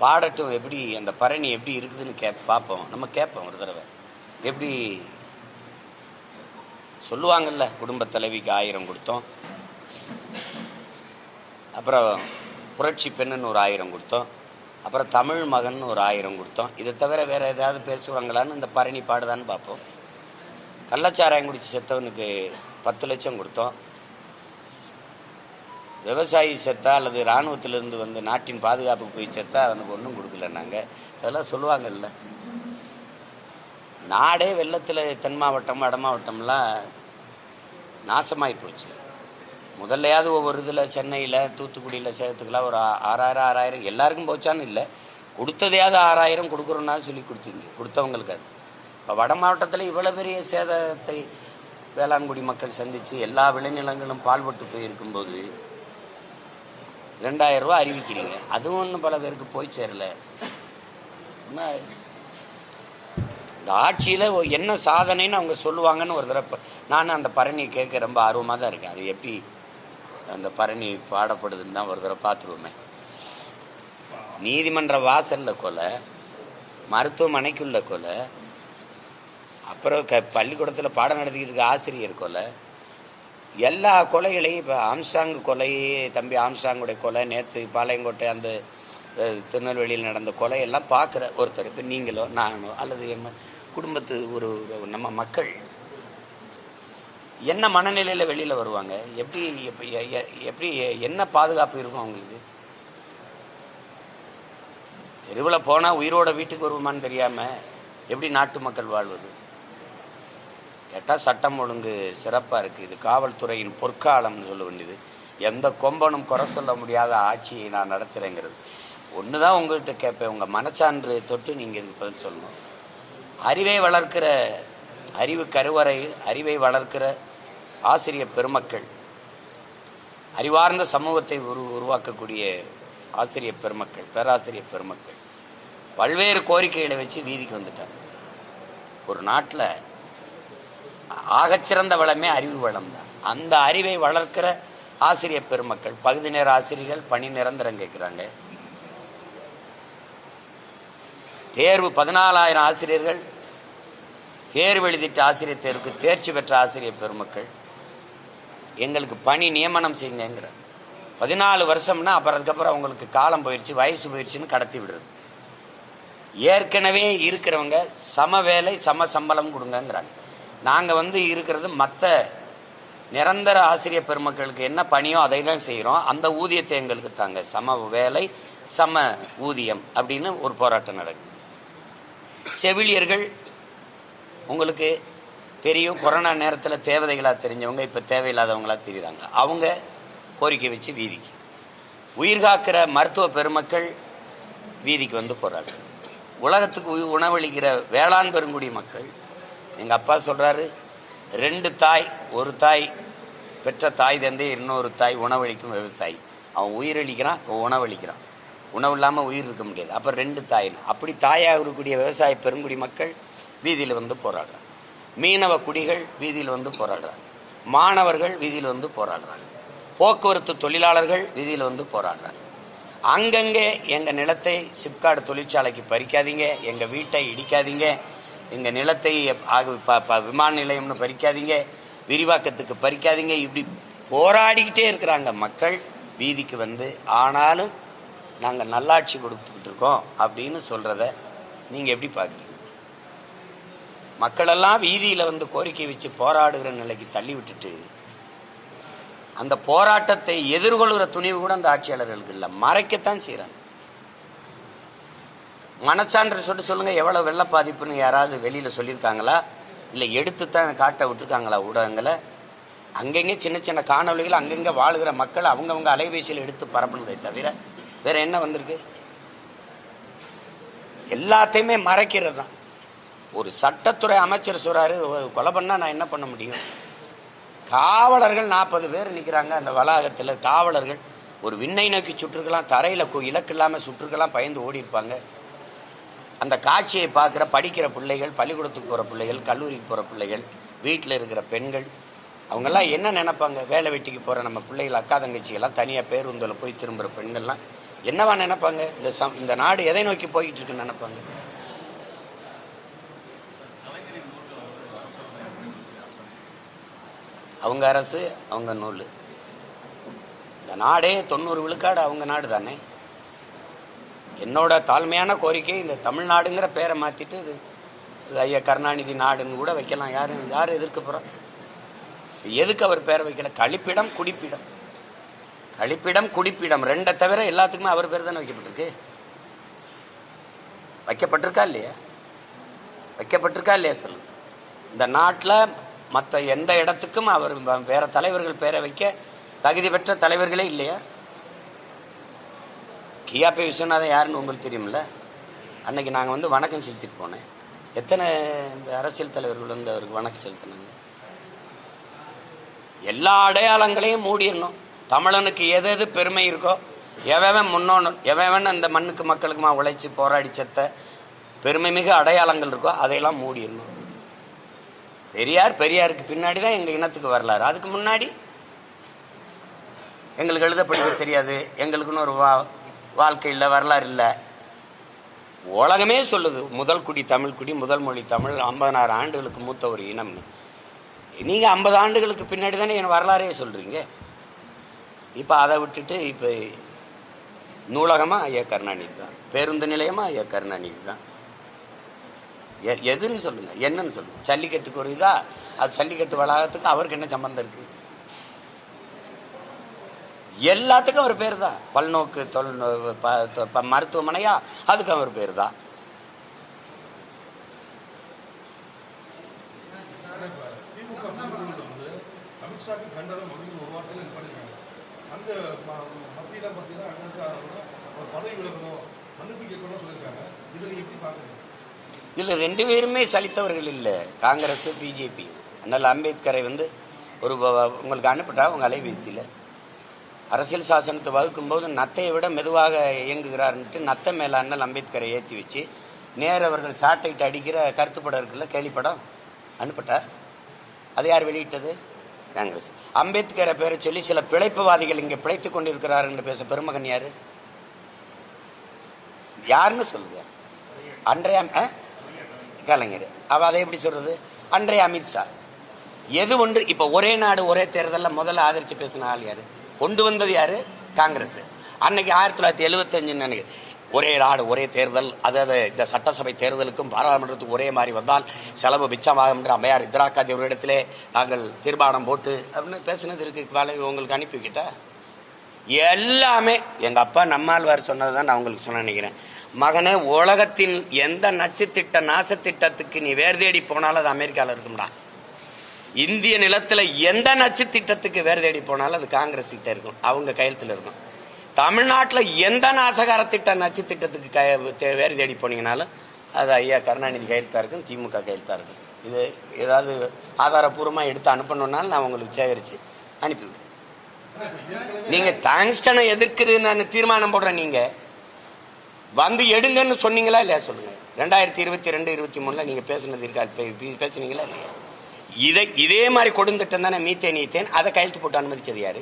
பாடட்டும், எப்படி அந்த பரணி எப்படி இருக்குதுன்னு பார்ப்போம். நம்ம கேட்போம் ஒரு தடவை. எப்படி சொல்லுவாங்கல்ல, குடும்ப தலைவிக்கு 1000 கொடுத்தோம், அப்புறம் புரட்சி பெண்ணுன்னு ஒரு 1000 கொடுத்தோம், அப்புறம் தமிழ் மகன் ஒரு 1000 கொடுத்தோம். இதை தவிர வேற ஏதாவது பேசுவாங்களான்னு இந்த பரணி பாடுதான்னு பார்ப்போம். கள்ளச்சாராயம் குடிச்சு செத்தவனுக்கு 10 லட்சம் கொடுத்தோம். விவசாயி செத்தா அல்லது இராணுவத்திலிருந்து வந்து நாட்டின் பாதுகாப்புக்கு போய் செத்தா அவனுக்கு ஒன்றும் கொடுக்கல. நாங்கள் அதெல்லாம் சொல்லுவாங்கல்ல. நாடே வெள்ளத்தில் தென் மாவட்டம் வட மாவட்டம்லாம் நாசமாகி போச்சு. முதல்லையாவது ஒவ்வொரு இதில் சென்னையில் தூத்துக்குடியில் சேகத்துக்கெல்லாம் ஒரு 6000 எல்லாருக்கும் போச்சான்னு இல்லை, கொடுத்ததையாவது 6000 கொடுக்குறோன்னா சொல்லி கொடுத்தவங்களுக்கு. அது இப்போ வட மாவட்டத்தில் இவ்வளோ பெரிய சேதத்தை வேளாண்குடி மக்கள் சந்தித்து எல்லா விளைநிலங்களும் பால்பட்டு போயிருக்கும்போது 2000 ரூபா அறிவிக்கிறீங்க. அதுவும் ஒன்றும் பல பேருக்கு போய் சேரல. இந்த ஆட்சியில் என்ன சாதனைன்னு அவங்க சொல்லுவாங்கன்னு ஒரு தடவை நான் அந்த பரணியை கேட்க ரொம்ப ஆர்வமாக தான் இருக்கேன். அது எப்படி அந்த பரணி பாடப்படுதுன்னு தான் ஒரு தடவை பார்த்துருவோமே. நீதிமன்ற வாசலில் கொலை, மருத்துவமனைக்குள்ள கொலை, அப்புறம் பள்ளிக்கூடத்தில் பாடம் நடத்திக்கிட்டு இருக்க ஆசிரியர் கொலை, எல்லா கொலைகளையும் இப்போ ஆம்ஸ்டாங் கொலை, தம்பி ஆம்ஸ்டாங்குடைய கொலை, நேற்று பாளையங்கோட்டை அந்த திருநெல்வேலியில் நடந்த கொலையெல்லாம் பார்க்குற ஒருத்தர், இப்போ நீங்களோ நானோ அல்லது என் குடும்பத்து ஒரு நம்ம மக்கள் என்ன மனநிலையில் வெளியில் வருவாங்க? எப்படி என்ன பாதுகாப்பு இருக்கும் அவங்களுக்கு? தெருவில் போனால் உயிரோட வீட்டுக்கு வருவோமான்னு தெரியாமல் எப்படி நாட்டு மக்கள் வாழ்வது? கேட்டால் சட்டம் ஒழுங்கு சிறப்பாக இருக்குது, இது காவல்துறையின் பொற்காலம்னு சொல்ல வேண்டியது. எந்த கொம்பனும் குறை சொல்ல முடியாத ஆட்சியை நான் நடத்துகிறேங்கிறது. ஒன்று தான் உங்கள்கிட்ட கேட்பேன், உங்கள் மனச்சான்று தொட்டு நீங்கள் இதுக்கு பதில் சொல்லணும். அறிவு கருவறை அறிவை வளர்க்கிற ஆசிரியர் பெருமக்கள், அறிவார்ந்த சமூகத்தை உருவாக்கக்கூடிய ஆசிரியர் பெருமக்கள், பேராசிரியர் பெருமக்கள் பல்வேறு கோரிக்கைகளை வச்சு வீதிக்கு வந்துட்டாங்க. ஒரு நாட்டில் ஆகச்சிறந்த வளமே அறிவு வளம் தான். அந்த அறிவை வளர்க்கிற ஆசிரியர் பெருமக்கள், பகுதி நேர ஆசிரியர்கள் பணி நிரந்தரம் கேட்குறாங்க. தேர்வு 14,000 ஆசிரியர்கள் தேர்வு எழுதிட்ட ஆசிரியர் தேர்வுக்கு தேர்ச்சி பெற்ற ஆசிரியர் பெருமக்கள் எங்களுக்கு பணி நியமனம் செய்யுங்கிற. 14 வருஷம்னா அப்புறம் அதுக்கப்புறம் அவங்களுக்கு காலம் போயிடுச்சு, வயசு போயிடுச்சுன்னு கடத்தி விடுறது. ஏற்கனவே இருக்கிறவங்க சம வேலை சம சம்பளம் கொடுங்கங்கிறாங்க. நாங்கள் இருக்கிறது மற்ற நிரந்தர ஆசிரியர் பெருமக்களுக்கு என்ன பணியோ அதை தான் செய்கிறோம், அந்த ஊதியத்தை எங்களுக்கு தாங்க, சம வேலை சம ஊதியம் அப்படின்னு ஒரு போராட்டம் நடக்குது. செவிலியர்கள் உங்களுக்கு தெரியும், கொரோனா நேரத்தில் தேவதைகளாக தெரிஞ்சவங்க இப்போ தேவையில்லாதவங்களாக தெரியுறாங்க. அவங்க கோரிக்கை வச்சு வீதிக்கு. உயிர்காக்கிற மருத்துவ பெருமக்கள் வீதிக்கு வந்து போராட்டம். உலகத்துக்கு உணவளிக்கிற வேளாண் பெருங்குடி மக்கள், எங்கள் அப்பா சொல்கிறாரு, 2 தாய், ஒரு தாய் பெற்ற தாய் தந்தை, இன்னொரு தாய் உணவளிக்கும் விவசாயி. அவன் உயிரளிக்கிறான், உணவளிக்கிறான். உணவு இல்லாமல் உயிர் இருக்க முடியாது. அப்போ 2 தாயின்னு அப்படி தாயாக இருக்கக்கூடிய விவசாய பெருங்குடி மக்கள் வீதியில் வந்து போராடுறாங்க. மீனவ குடிகள் வீதியில் வந்து போராடுறாங்க. மாணவர்கள் வீதியில் வந்து போராடுறாங்க. போக்குவரத்து தொழிலாளர்கள் வீதியில் வந்து போராடுறாங்க. அங்கங்கே எங்கள் நிலத்தை சிப்காடு தொழிற்சாலைக்கு பறிக்காதீங்க, எங்கள் வீட்டை இடிக்காதீங்க, எங்கள் நிலத்தை விமான நிலையம்னு பறிக்காதீங்க, விரிவாக்கத்துக்கு பறிக்காதீங்க, இப்படி போராடிக்கிட்டே இருக்கிறாங்க மக்கள் வீதிக்கு வந்து. ஆனாலும் நாங்கள் நல்லாட்சி கொடுத்துக்கிட்டு இருக்கோம் அப்படின்னு சொல்கிறத நீங்கள் எப்படி பார்க்குறீங்க? மக்களெல்லாம் வீதியில் வந்து கோரிக்கை வச்சு போராடுகிற நிலைக்கு தள்ளி விட்டுட்டு அந்த போராட்டத்தை எதிர்கொள்கிற துணிவு கூட அந்த ஆட்சியாளர்களுக்கு இல்லை, மறைக்கத்தான் செய்கிறாங்க. மனச்சான்று சொல்லுங்க, எவ்வளோ வெள்ள பாதிப்புன்னு யாராவது வெளியில் சொல்லியிருக்காங்களா? இல்லை எடுத்துத்தான் காட்ட விட்டுருக்காங்களா ஊடகங்களை? அங்கங்கே சின்ன சின்ன காணொலிகள் அங்கங்கே வாழுகிற மக்கள் அவங்கவுங்க அலைபேசியில் எடுத்து பரப்புனதை தவிர வேற என்ன வந்திருக்கு? எல்லாத்தையுமே மறைக்கிறது தான். ஒரு சட்டத்துறை அமைச்சர் சொல்றாரு, கொலை பண்ணா நான் என்ன பண்ண முடியும்? காவலர்கள் 40 பேர் நிற்கிறாங்க அந்த வளாகத்தில். காவலர்கள் ஒரு விண்ணை நோக்கி சுற்றுக்கலாம், தரையில் இலக்கு இல்லாமல் சுற்றுக்கலாம், பயந்து ஓடி இருப்பாங்க. அந்த காட்சியை பார்க்குற படிக்கிற பிள்ளைகள், பள்ளிக்கூடத்துக்கு போகிற பிள்ளைகள், கல்லூரிக்கு போகிற பிள்ளைகள், வீட்டில் இருக்கிற பெண்கள், அவங்கெல்லாம் என்ன நினைப்பாங்க? வேலை வெட்டிக்கு போகிற நம்ம பிள்ளைகள், அக்கா தங்கச்சிகள்லாம் தனியாக பேருந்தில் போய் திரும்புகிற பெண்கள்லாம் என்னவா நினைப்பாங்க? இந்த நாடு எதை நோக்கி போயிட்டு இருக்குன்னு நினைப்பாங்க? அவங்க அரசு, அவங்க நூல். இந்த நாடே 90 விழுக்காடு அவங்க நாடு தானே. என்னோட தாழ்மையான கோரிக்கை, இந்த தமிழ்நாடுங்கிற பேரை மாத்திட்டு இது ஐயா கருணாநிதி நாடுன்னு கூட வைக்கலாம். யாரும் எதிர்க்க போறா? எதுக்கு அவர் பேரை வைக்கல? கழிப்பிடம் குடிப்பிடம், கழிப்பிடம் குடிப்பிடம் ரெண்டை தவிர எல்லாத்துக்குமே அவர் பேர் தானே வைக்கப்பட்டிருக்கு. வைக்கப்பட்டிருக்கா இல்லையா? வைக்கப்பட்டிருக்கா இல்லையா சொல்லுங்க. இந்த நாட்டில் மற்ற எந்த இடத்துக்கும் அவர் வேற தலைவர்கள் பேரை வைக்க தகுதி பெற்ற தலைவர்களே இல்லையா? கியாபி விஸ்வநாதன் யாருன்னு உங்களுக்கு தெரியுமில்ல? அன்னைக்கு நாங்கள் வந்து வணக்கம் செலுத்திட்டு போனேன். எத்தனை இந்த அரசியல் தலைவர்கள் வந்து அவருக்கு வணக்கம் செலுத்தினாங்க? எல்லா அடையாளங்களையும் மூடிடணும். தமிழனுக்கு எது எது பெருமை இருக்கோ, எவன் முன்னோன்னு, எவன் அந்த மண்ணுக்கு மக்களுக்குமா உழைச்சி போராடி செத்த பெருமை மிக அடையாளங்கள் இருக்கோ அதையெல்லாம் மூடிடணும். பெரியாருக்கு பின்னாடி தான் எங்கள் இனத்துக்கு வரலாறு. அதுக்கு முன்னாடி எங்களுக்கு எழுத படிக்க தெரியாது, எங்களுக்குன்னு ஒரு வாழ்க்கை இல்லை, வரலாறு இல்லை. உலகமே சொல்லுது முதல் குடி தமிழ் குடி, முதல் மொழி தமிழ், 50,000 ஆண்டுகளுக்கு மூத்த ஒரு இனம். நீங்கள் 50 ஆண்டுகளுக்கு பின்னாடி தானே என் வரலாறே சொல்கிறீங்க. இப்போ அதை விட்டுட்டு இப்போ நூலகமாக ஐயா கருணாநிதி தான், பேருந்து நிலையமாக ஐயா கருணாநிதி தான். எதுன்னு சொல்லுங்க, என்னன்னு சொல்லுங்க. ஜல்லிக்கட்டுக்கு ஒரு இதா? அது ஜல்லிக்கட்டு வளாகத்துக்கு அவருக்கு என்ன சம்பந்தம் இருக்கு? எல்லாத்துக்கும் அவர் பேர் தான். பல்நோக்கு மருத்துவமனையா, அதுக்கு அவர் பேர் தான். இதுல 2 பேருமே சலித்தவர்கள் இல்லை, காங்கிரஸ் பிஜேபி. அதனால அம்பேத்கரை வந்து ஒரு உங்களுக்கு அனுப்பிட்டா உங்க அலைபேசியில் அரசியல் சாசனத்தை வகுக்கும் போது நத்தையை விட மெதுவாக இயங்குகிறார்ன்ட்டு நத்தை மேல அண்ணல் அம்பேத்கரை ஏற்றி வச்சு நேரவர்கள் சாட்டைட்டு அடிக்கிற கருத்துப்படம் இருக்குல்ல, கேள்விப்படம் அனுப்பிட்டா. அது யார் வெளியிட்டது? காங்கிரஸ். அம்பேத்கரை பேரை சொல்லி சில பிழைப்புவாதிகள் இங்கே பிழைத்துக் கொண்டிருக்கிறார் என்று பேச பெருமகன் யாரு? யாருன்னு சொல்லுங்க. அன்றைய கலைஞர். அவ அதை எப்படி சொல்றது? அன்றைய அமித்ஷா. எது ஒன்று? இப்ப ஒரே நாடு ஒரே தேர்தலில் முதல்ல ஆதரிச்சு பேசின ஆள் யாரு? கொண்டு வந்தது யாரு? காங்கிரஸ். அன்னைக்கு 1975 நினைக்கிறேன், ஒரே நாடு ஒரே தேர்தல், அதாவது இந்த சட்டசபை தேர்தலுக்கும் பாராளுமன்றத்துக்கு ஒரே மாதிரி வந்தால் செலவு மிச்சமாகும் என்று அம்மையார் இந்திரா காந்தி அவரிடத்திலே நாங்கள் தீர்மானம் போட்டு அப்படின்னு பேசினது இருக்கு. உங்களுக்கு அனுப்பிக்கிட்ட எல்லாமே எங்க அப்பா நம்மாழ்வார் சொன்னதுதான் நான் உங்களுக்கு சொன்ன நினைக்கிறேன். மகனே, உலகத்தின் எந்த நச்சுத்திட்ட நாசத்திட்டத்துக்கு நீ வேறு தேடி போனாலும் அது அமெரிக்காவில் இருக்கும்டா. இந்திய நிலத்துல எந்த நச்சு திட்டத்துக்கு வேறு தேடி போனாலும் அது காங்கிரஸ் கிட்ட இருக்கும், அவங்க கையெழுத்துல இருக்கும். தமிழ்நாட்டில் எந்த நாசகார திட்ட நச்சு திட்டத்துக்கு வேறு தேடி போனீங்கனாலும் அது ஐயா கருணாநிதி கையெழுத்தா இருக்கும், திமுக கையெழுத்தா இருக்கும். இது ஏதாவது ஆதாரபூர்வமாக எடுத்து அனுப்பணும்னாலும் நான் உங்களுக்கு சேகரித்து அனுப்பிவிடுவேன். நீங்க டங்ஸ்டனை எதிர்க்கிறதுன்னு தீர்மானம் போடுறேன், நீங்க வந்து எடுங்கன்னு சொன்னீங்களா இல்லையா சொல்லுங்க. 2022-23 நீங்க பேசுனது இருக்கா? பேசுனீங்களா இல்லையா? இதே மாதிரி கொடுந்துட்டம் தானே மீத்தேன் ஈத்தேன், அதை கையெழுத்து போட்டு அனுமதிச்சது யாரு?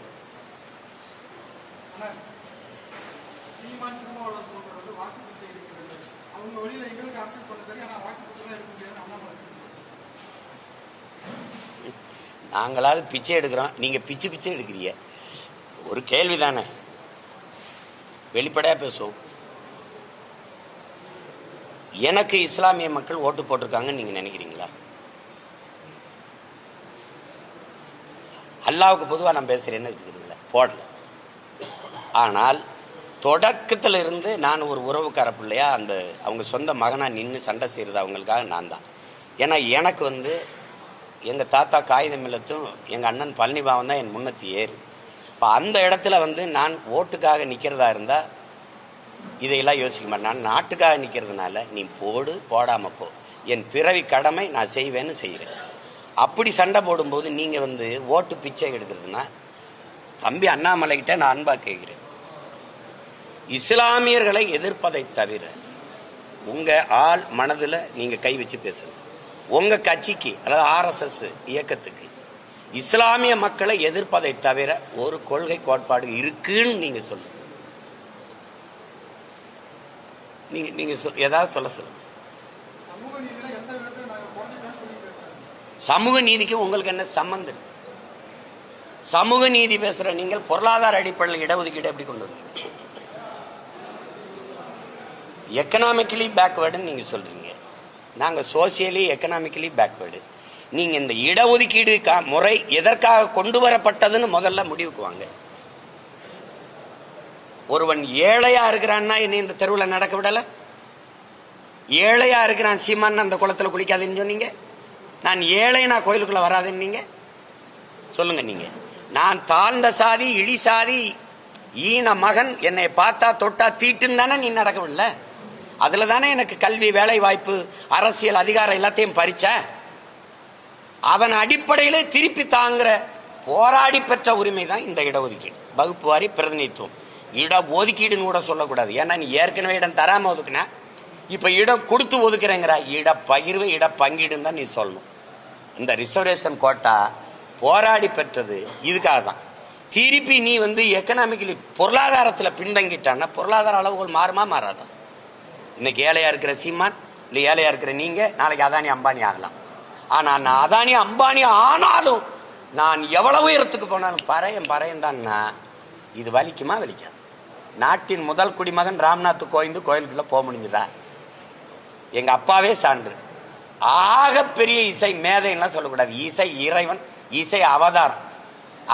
நாங்களாவது பிச்சை எடுக்கிறோம், நீங்க பிச்சை எடுக்கிறீங்க. ஒரு கேள்வி தானே, வெளிப்படையா பேசுவோம். எனக்கு இஸ்லாமிய மக்கள் ஓட்டு போட்டிருக்காங்கன்னு நீங்க நினைக்கிறீங்களா? அல்லாவுக்கு பொதுவாக நான் பேசுறேன்னு வச்சுக்கிறீங்களா? போடல. ஆனால் தொடக்கத்தில் இருந்து நான் ஒரு உறவுக்கார பிள்ளையா அவங்க சொந்த மகனா நின்று சண்டை செய்யறது அவங்களுக்காக நான் தான். ஏன்னா எனக்கு வந்து எங்கள் தாத்தா காகித மில்லத்தும் எங்கள் அண்ணன் பழனிபாவன் தான் என் முன்னத்தி ஏறு. இப்போ அந்த இடத்துல வந்து நான் ஓட்டுக்காக நிற்கிறதா இருந்தால் இதையெல்லாம் யோசிக்க மாட்டேன். நான் நாட்டுக்காக நிற்கிறதுனால நீ போடு போடாமல் போ, என் பிறவி கடமை நான் செய்வேன்னு செய்கிறேன். அப்படி சண்டை போடும்போது நீங்கள் வந்து ஓட்டு பிச்சை எடுக்கிறதுனா, தம்பி அண்ணாமலைகிட்ட நான் அன்பா கேட்கிறேன், இஸ்லாமியர்களை எதிர்ப்பதை தவிர உங்க ஆள் மனதில் நீங்க கை வச்சு பேசுங்க. உங்க கட்சிக்கு அதாவது RSS இயக்கத்துக்கு இஸ்லாமிய மக்களை எதிர்ப்பதை தவிர ஒரு கொள்கை கோட்பாடு இருக்குன்னு நீங்க சொல்லுங்க. நீங்க ஏதாவது சொல்லுங்க. சமூக நீதிக்கு உங்களுக்கு என்ன சம்பந்தம்? சமூக நீதி பேசுற நீங்கள் பொருளாதார அடிப்படையில் இடஒதுக்கீடு எப்படி கொண்டு வந்தீங்க? எக்கனாமிக்கலி பேக்வேர்டுன்னு நீங்க சொல்றீங்க, நாங்க சோசியலி எக்கனாமிக்கலி பேக்வேர்டு. நீங்க இந்த இடஒதுக்கீடு முறை எதற்காக கொண்டு வரப்பட்டதுன்னு முதல்ல முடிவுக்கு வாங்க. ஒருவன் ஏழையா இருக்கிறான்னா என்ன இந்த தெருவில் நடக்க விடல? ஏழையா இருக்கிறான் சீமான் அந்த குளத்துல குளிக்காதுன்னு சொன்னீங்க. நான் ஏழை, நான் கோயிலுக்குள்ள வராதுன்னு நீங்க சொல்லுங்க. நீங்க நான் தாழ்ந்த சாதி, இழி சாதி, ஈன மகன், என்னை பார்த்தா தொட்டா தீட்டுன்னு தானே நீ நடக்கவில்லை. அதுல தானே எனக்கு கல்வி, வேலை வாய்ப்பு, அரசியல் அதிகாரம் எல்லாத்தையும் பறிச்ச. அதன் அடிப்படையிலே திருப்பி தாங்கிற போராடி பெற்ற உரிமை தான் இந்த இடஒதுக்கீடு, வகுப்பு வாரி பிரதிநிதித்துவம். இடஒதுக்கீடுன்னு கூட சொல்லக்கூடாது. ஏன்னா நீ ஏற்கனவே இடம் தராம ஒதுக்குன, இப்ப இடம் கொடுத்து ஒதுக்குறேங்கிற. இடப்பகிர்வு, இடப்பங்கீடுன்னு தான் நீ சொல்லணும். இந்த ரிசர்வேஷன் கோட்டா போராடி பெற்றது இதுக்காக தான். திருப்பி நீ எக்கனாமிக்கலி பொருளாதாரத்தில் பின்தங்கிட்டான்னா பொருளாதார அளவுகள் மாறுமா மாறாதான்? இன்னைக்கு ஏழையா இருக்கிற சீமான் இல்லை ஏழையா இருக்கிற நீங்க நாளைக்கு அதானி அம்பானி ஆகலாம். ஆனா நான் அதானி அம்பானி ஆனாலும் நான் எவ்வளவு உயரத்துக்கு போனாலும் பறையன் தான்னா இது வலிக்குமா வலிக்காது? நாட்டின் முதல் குடிமகன் ராம்நாத் கோயிலுக்குள்ள போக முடிஞ்சுதா? எங்க அப்பாவே சான்று. ஆக பெரிய இசை மேதைலாம் சொல்லக்கூடாது. இசை இறைவன், இசை அவதாரம்.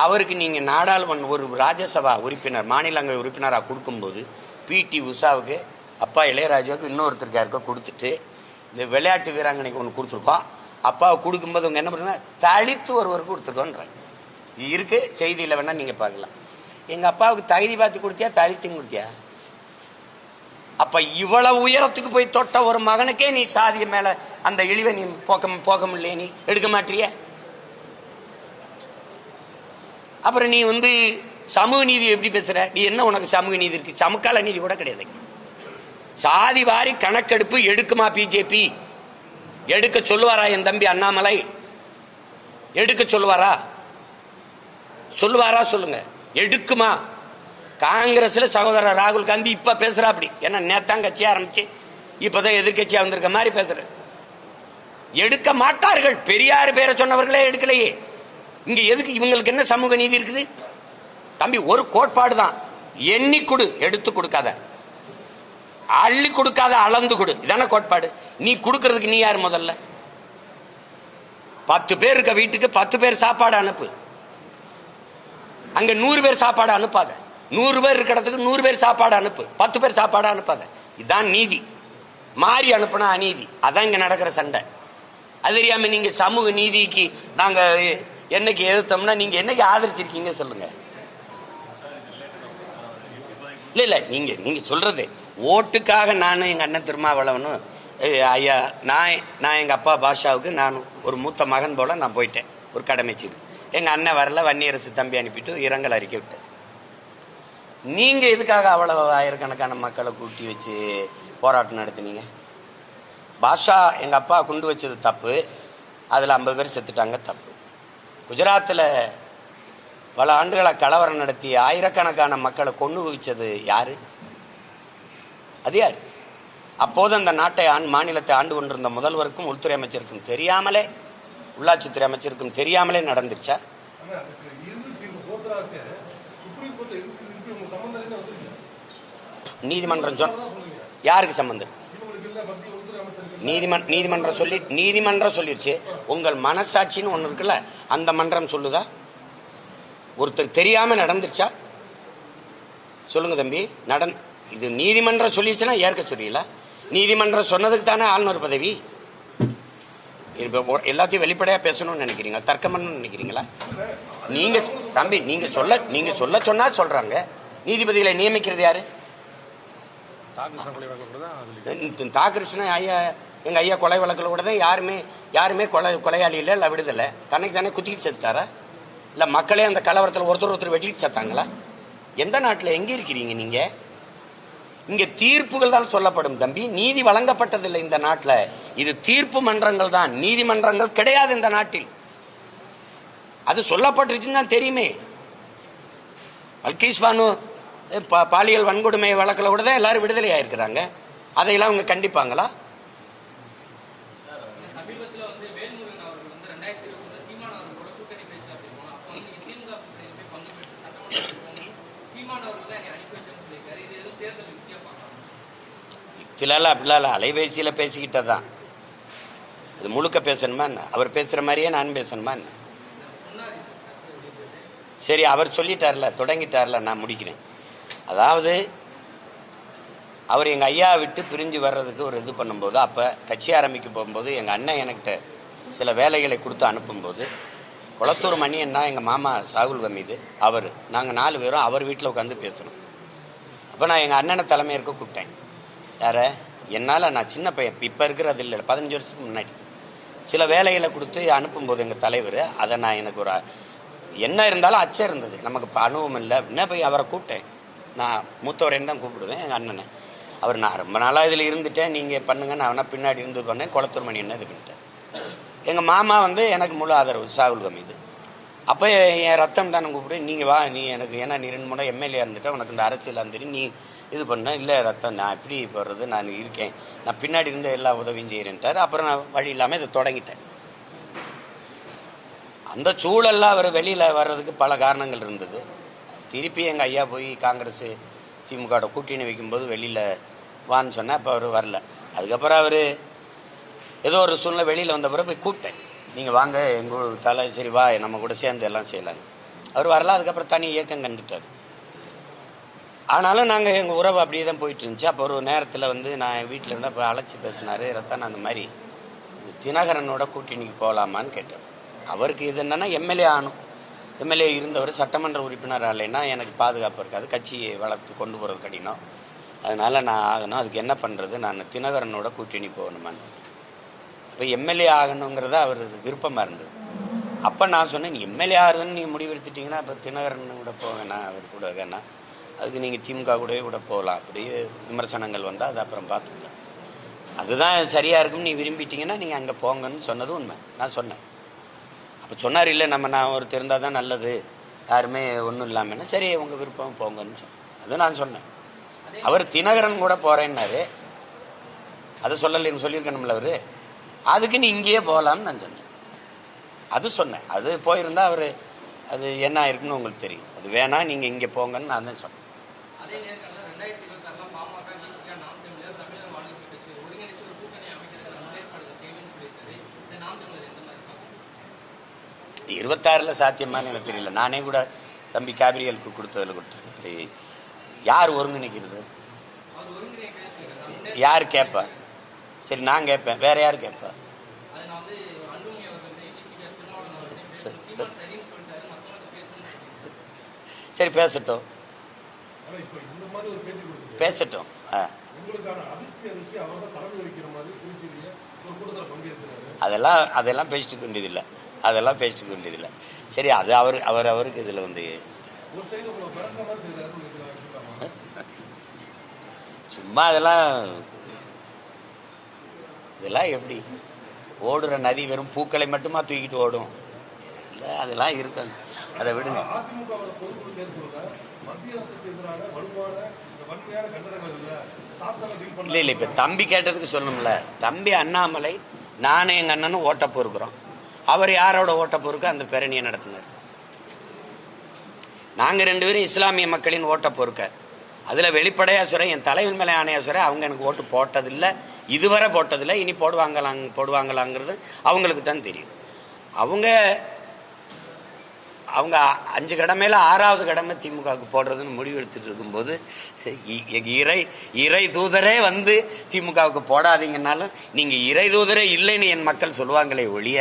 அவருக்கு நீங்க நாடாளுமன்ற ஒரு ராஜ்யசபா உறுப்பினர், மாநிலங்களவை உறுப்பினராக கொடுக்கும்போது PT உஷாவுக்கு, அப்பா இளையராஜாவுக்கு, இன்னொருத்தருக்கு யாருக்கோ கொடுத்துட்டு இந்த விளையாட்டு வீராங்கனைக்கு ஒன்று கொடுத்துருக்கோம். அப்பாவை கொடுக்கும்போது அவங்க என்ன பண்ணுங்க, தலித்து ஒருவருக்கு கொடுத்துருக்கோன்ற இருக்கு. செய்தியில் வேணா நீங்க பார்க்கலாம். எங்க அப்பாவுக்கு தகுதி பார்த்து கொடுத்தியா, தலித்தும் கொடுத்தியா? அப்ப இவ்வளவு உயரத்துக்கு போய் தொட்ட ஒரு மகனுக்கே நீ சாதிய மேல அந்த இழிவை நீ போக முடியல, நீ எடுக்க மாட்டிய. அப்புறம் நீ சமூக நீதி எப்படி பேசுற? நீ என்ன உனக்கு சமூக நீதி இருக்கு? சமகால நீதி கூட கிடையாது. சாதி வாரி கணக்கெடுப்பு எடுக்குமா பிஜேபி? எடுக்க சொல்லுவாரா என் தம்பி அண்ணாமலை? எடுக்க சொல்லுவாரா? சொல்லுங்க. எடுக்குமா? காங்கிரஸ்ல சகோதரர் ராகுல் காந்தி இப்ப பேசுறா அப்படி. ஏன்னா நேத்தான் கட்சி ஆரம்பிச்சு இப்பதான் எதிர்கட்சியா வந்திருக்க மாதிரி பேசுற. எடுக்க மாட்டார்கள். பெரியார் பேரை சொன்னவர்களே எடுக்கலையே. இங்க எதுக்கு இவங்களுக்கு என்ன சமூக நீதி இருக்குது? தம்பி ஒரு கோட்பாடு தான், எண்ணி கொடு, எடுத்து கொடுக்காத, அள்ளி கொடுக்காத, அளந்து கொடு. இதான கோட்பாடு. நீ கொடுக்கறதுக்கு நீ யாரு? முதல்ல 10 பேர் இருக்க வீட்டுக்கு 10 பேர் சாப்பாடு அனுப்பு. அங்க 100 பேர் சாப்பாடு அனுப்பாத. 100 பேர் இருக்கிற இடத்துக்கு 100 பேர் சாப்பாடு அனுப்பு. 10 பேர் சாப்பாடு அனுப்பாத. இதுதான் நீதி. மாறி அனுப்புனா அநீதி. அதான் இங்க நடக்கிற சண்டை. அது தெரியாம நீங்க சமூக நீதிக்கு நாங்க என்னைக்கு எதிர்த்தோம்னா நீங்க என்னைக்கு ஆதரிச்சிருக்கீங்க சொல்லுங்க. இல்ல நீங்க சொல்றது ஓட்டுக்காக நானும் எங்க அண்ணன் திருமாவளவனும் ஐயா, நான் எங்க அப்பா பாஷாவுக்கு நான் ஒரு மூத்த மகன் போல நான் போயிட்டேன் ஒரு கடமைச்சு. எங்க அண்ணன் வரல, வன்னியரசு தம்பி அனுப்பிட்டு இரங்கல் அறிக்கை விட்டேன். நீங்க எதுக்காக அவ்வளவு ஆயிரக்கணக்கான மக்களை கூட்டி வச்சு போராட்டம் நடத்தினீங்க? பாஷா எங்க அப்பா குண்டு வச்சது தப்பு, அதுல 50 பேர் செத்துட்டாங்க தப்பு. குஜராத்தில் பல ஆண்டுகளை கலவரம் நடத்தி ஆயிரக்கணக்கான மக்களை கொண்டு குவிச்சது யாரு? அது யாரு? அப்போது அந்த நாட்டை மாநிலத்தை ஆண்டு கொண்டிருந்த முதல்வருக்கும் உள்துறை அமைச்சருக்கும் தெரியாமலே, உள்ளாட்சித்துறை அமைச்சருக்கும் தெரியாமலே நடந்துருச்சா? நீதிமன்றம் யாருக்கு சம்பந்தம்? நீதிமன்றம் சொல்லிருச்சு. உங்கள் மனசாட்சின்னு ஒண்ணு இருக்குல்ல, அந்த மன்றம் சொல்லுதா? ஒருத்தர் தெரியாம நடந்துருச்சா? சொல்லுங்க தம்பி. இது நீதிமன்றம் சொல்லிடுச்சுன்னா ஏற்க சொல்லிடல. நீதிமன்றம் சொன்னதுக்கு தானே ஆளுநர் பதவி. எல்லாத்தையும் வெளிப்படையா பேசணும்னு நினைக்கிறீங்களா? தர்க்கம் பண்ணணும்னு நினைக்கிறீங்களா? நீங்க தம்பி நீங்க சொல்ல சொன்னா சொல்றாங்க. நீதிபதிகளை நியமிக்கிறது யாரு? தாகிருஷ்ணன் ஐயா, எங்க ஐயா கொலை வழக்கில் கூட தான் யாருமே கொலையாளி இல்லை விடுதலை. தன்னைக்கு தானே குத்திக்கிட்டு செத்துட்டாரா? இல்ல மக்களே அந்த கலவரத்தில் ஒருத்தர் வெட்டிட்டு செத்தாங்களா? எந்த நாட்டில் எங்க இருக்கிறீங்க நீங்க? இங்க தீர்ப்புகள் தான் சொல்லப்படும் தம்பி. நீதி வழங்கப்பட்டதில்லை இந்த நாட்டில். இது தீர்ப்பு மன்றங்கள் தான், நீதிமன்றங்கள் கிடையாது இந்த நாட்டில். அது சொல்லப்பட்டிருச்சுன்னு தான் தெரியுமே. பல்கீஸ் பானு பாலியல் வன்கொடுமை வழக்கில் கூட தான் எல்லாரும் விடுதலை ஆயிருக்கிறாங்க. அதையெல்லாம் அவங்க கண்டிப்பாங்களா? அப்படிலாம் அலைபேசியில் பேசிக்கிட்டதான் அது முழுக்க பேசணுமா என்ன? அவர் பேசுற மாதிரியே நான் பேசணுமா என்ன? சரி, அவர் சொல்லிட்டார்ல, தொடங்கிட்டார்ல, நான் முடிக்கிறேன். அதாவது அவர் எங்கள் ஐயா விட்டு பிரிஞ்சு வர்றதுக்கு ஒரு இது பண்ணும்போது, அப்போ கட்சி ஆரம்பிக்க போகும்போது எங்கள் அண்ணன் என்கிட்ட சில வேலைகளை கொடுத்து அனுப்பும்போது, குளத்தூர் மணியன்னா எங்கள் மாமா சாகுல் ஹமீது, அவர், நாங்கள் 4 பேரும் அவர் வீட்டில் உட்காந்து பேசணும். அப்போ நான் எங்கள் அண்ணனை தலைமையேற்க கூப்பிட்டேன். யார? என்னால், நான் சின்ன பையன், இப்போ இருக்கிறது இல்லை, 15 வருஷத்துக்கு முன்னாடி சில வேலைகளை கொடுத்து அனுப்பும்போது எங்கள் தலைவர், அதை நான் எனக்கு ஒரு என்ன இருந்தாலும் அச்சம் இருந்தது, நமக்கு இப்போ அனுபவம் இல்லை அப்படின்னா போய் அவரை கூப்பிட்டேன். நான் மூத்தவரைன்னு தான் கூப்பிடுவேன் எங்கள் அண்ணனை. அவர், நான் ரொம்ப நாளாக இதில் இருந்துட்டேன், நீங்கள் பண்ணுங்க, நான் அவனா பின்னாடி இருந்து பண்ணேன், குளத்தூர் மணி என்ன இது பண்ணிட்டேன். எங்கள் மாமா வந்து எனக்கு முழு ஆதரவு, சாகுல் ஹமீது. அப்போ என் ரத்தம் தான் கூப்பிடு, நீங்கள் வா, நீ எனக்கு, ஏன்னா நீ 2 முறை எம்எல்ஏ இருந்துட்டேன், உனக்கு இந்த அரசியல் தெரியும், நீ இது பண்ண. இல்லை ரத்தம், நான் எப்படி போடுறது, நான் இருக்கேன், நான் பின்னாடி இருந்து எல்லா உதவியும் செய்கிறேன்ட்டார். அப்புறம் நான் வழி இல்லாமல் இதை தொடங்கிட்டேன். அந்த சூழல்லாம் அவர் வெளியில் வர்றதுக்கு பல காரணங்கள் இருந்தது. திருப்பி எங்கள் ஐயா போய் காங்கிரஸ் திமுக கூட்டணி வைக்கும்போது வெளியில் வான்னு சொன்னேன். அப்போ அவர் வரல. அதுக்கப்புறம் அவர் ஏதோ ஒரு சூழ்நிலை வெளியில் வந்த பிறகு போய் கூப்பிட்டேன், நீங்கள் வாங்க எங்கள் தலை, சரி வா நம்ம கூட சேர்ந்து எல்லாம் செய்யலான்னு. அவர் வரல. அதுக்கப்புறம் தனி இயக்கம் கண்டுட்டார். ஆனாலும் நாங்கள் எங்கள் உறவு அப்படியே தான் போயிட்டு இருந்துச்சு. அப்போ ஒரு நேரத்தில் வந்து நான் வீட்டில் இருந்தால் இப்போ அழைச்சி பேசினார். ரத்தன் அந்த மாதிரி தினகரனோட கூட்டணிக்கு போகலாமான்னு கேட்டேன். அவருக்கு இது என்னன்னா எம்எல்ஏ ஆகணும், எம்எல்ஏ இருந்தவர் சட்டமன்ற உறுப்பினர் ஆகலைன்னா எனக்கு பாதுகாப்பு இருக்காது, கட்சியை வளர்த்து கொண்டு போகிறது கடினம், அதனால நான் ஆகணும், அதுக்கு என்ன பண்ணுறது, நான் தினகரனோட கூட்டணி போகணுமான்னு. இப்போ எம்எல்ஏ ஆகணுங்கிறத அவர் விருப்பமாக இருந்தது. அப்போ நான் சொன்னேன், நீ எம்எல்ஏ ஆகுதுன்னு நீங்கள் முடிவெடுத்துட்டிங்கன்னா இப்போ தினகரன் கூட போக வேணாம், அவர் கூட வேணாம், அதுக்கு நீங்கள் திமுக கூடவே கூட போகலாம். அப்படியே விமர்சனங்கள் வந்தால் அது அப்புறம் பார்த்துக்கலாம், அதுதான் சரியாக இருக்குன்னு நீ விரும்பிட்டீங்கன்னா நீங்கள் அங்கே போங்கன்னு சொன்னது உண்மை. நான் சொன்னேன். அப்போ சொன்னார், இல்லை நான் ஒரு தெரிந்தால் தான் நல்லது, யாருமே ஒன்றும் இல்லாமல், சரி உங்கள் விருப்பம் போங்கன்னு சொன்னேன். அது நான் சொன்னேன். அவர் தினகரன் கூட போகிறேன்னாரு, அதை சொல்லலைன்னு சொல்லியிருக்கணும்ல அவர், அதுக்கு நீ இங்கேயே போகலான்னு நான் சொன்னேன். அது சொன்னேன். அது போயிருந்தா அவர் அது என்ன ஆயிருக்குன்னு உங்களுக்கு தெரியும். அது வேணாம், நீங்கள் இங்கே போங்கன்னு நான் தான் சொன்னேன். 26 சாத்தியமானு எனக்கு தெரியல. நானே கூட தம்பி கேபிரியலுக்கு கொடுத்ததில் கொடுத்துருக்கு. யார் ஒருங்கிணைக்கிறது, யார் கேட்பா? சரி நான் கேட்பேன், வேற யார் கேட்பா? சரி பேசட்டும், பேசட்டும். அதெல்லாம் பேசிட்டு வேண்டியதில்லை, அதெல்லாம் பேசிக்க வேண்டியதில்லை. சரி, அது அவருக்கு இதில் வந்து சும்மா இதெல்லாம் எப்படி ஓடுற நதி வெறும் பூக்களை மட்டுமா தூக்கிட்டு ஓடும்? இல்லை, அதெல்லாம் இருக்காது, அதை விடுங்க. இல்லை இல்லை, இப்போ தம்பி கேட்டதுக்கு சொல்லணும்ல. தம்பி அண்ணாமலை நானும் எங்கள் அண்ணனும் ஓட்ட பொறுக்கிறோம். அவர் யாரோட ஓட்ட பொறுக்க அந்த பேரணியை நடத்தினார். நாங்கள் 2 பேரும் இஸ்லாமிய மக்களின் ஓட்ட பொறுக்க. அதில் வெளிப்படையா சொல்கிறேன், என் தலைவன் மேலே ஆணையா சொல்கிறேன், அவங்க எனக்கு ஓட்டு போட்டதில்லை, இதுவரை போட்டதில்லை, இனி போடுவாங்களாங்கிறது அவங்களுக்கு தான் தெரியும். அவங்க 5 கடமையில 6வது கடமை திமுகவுக்கு போடுறதுன்னு முடிவு எடுத்துட்டு இருக்கும்போது, இறை தூதரே வந்து திமுகவுக்கு போடாதீங்கன்னாலும் நீங்க இறை தூதரே இல்லைன்னு என் மக்கள் சொல்லுவாங்களே ஒழிய,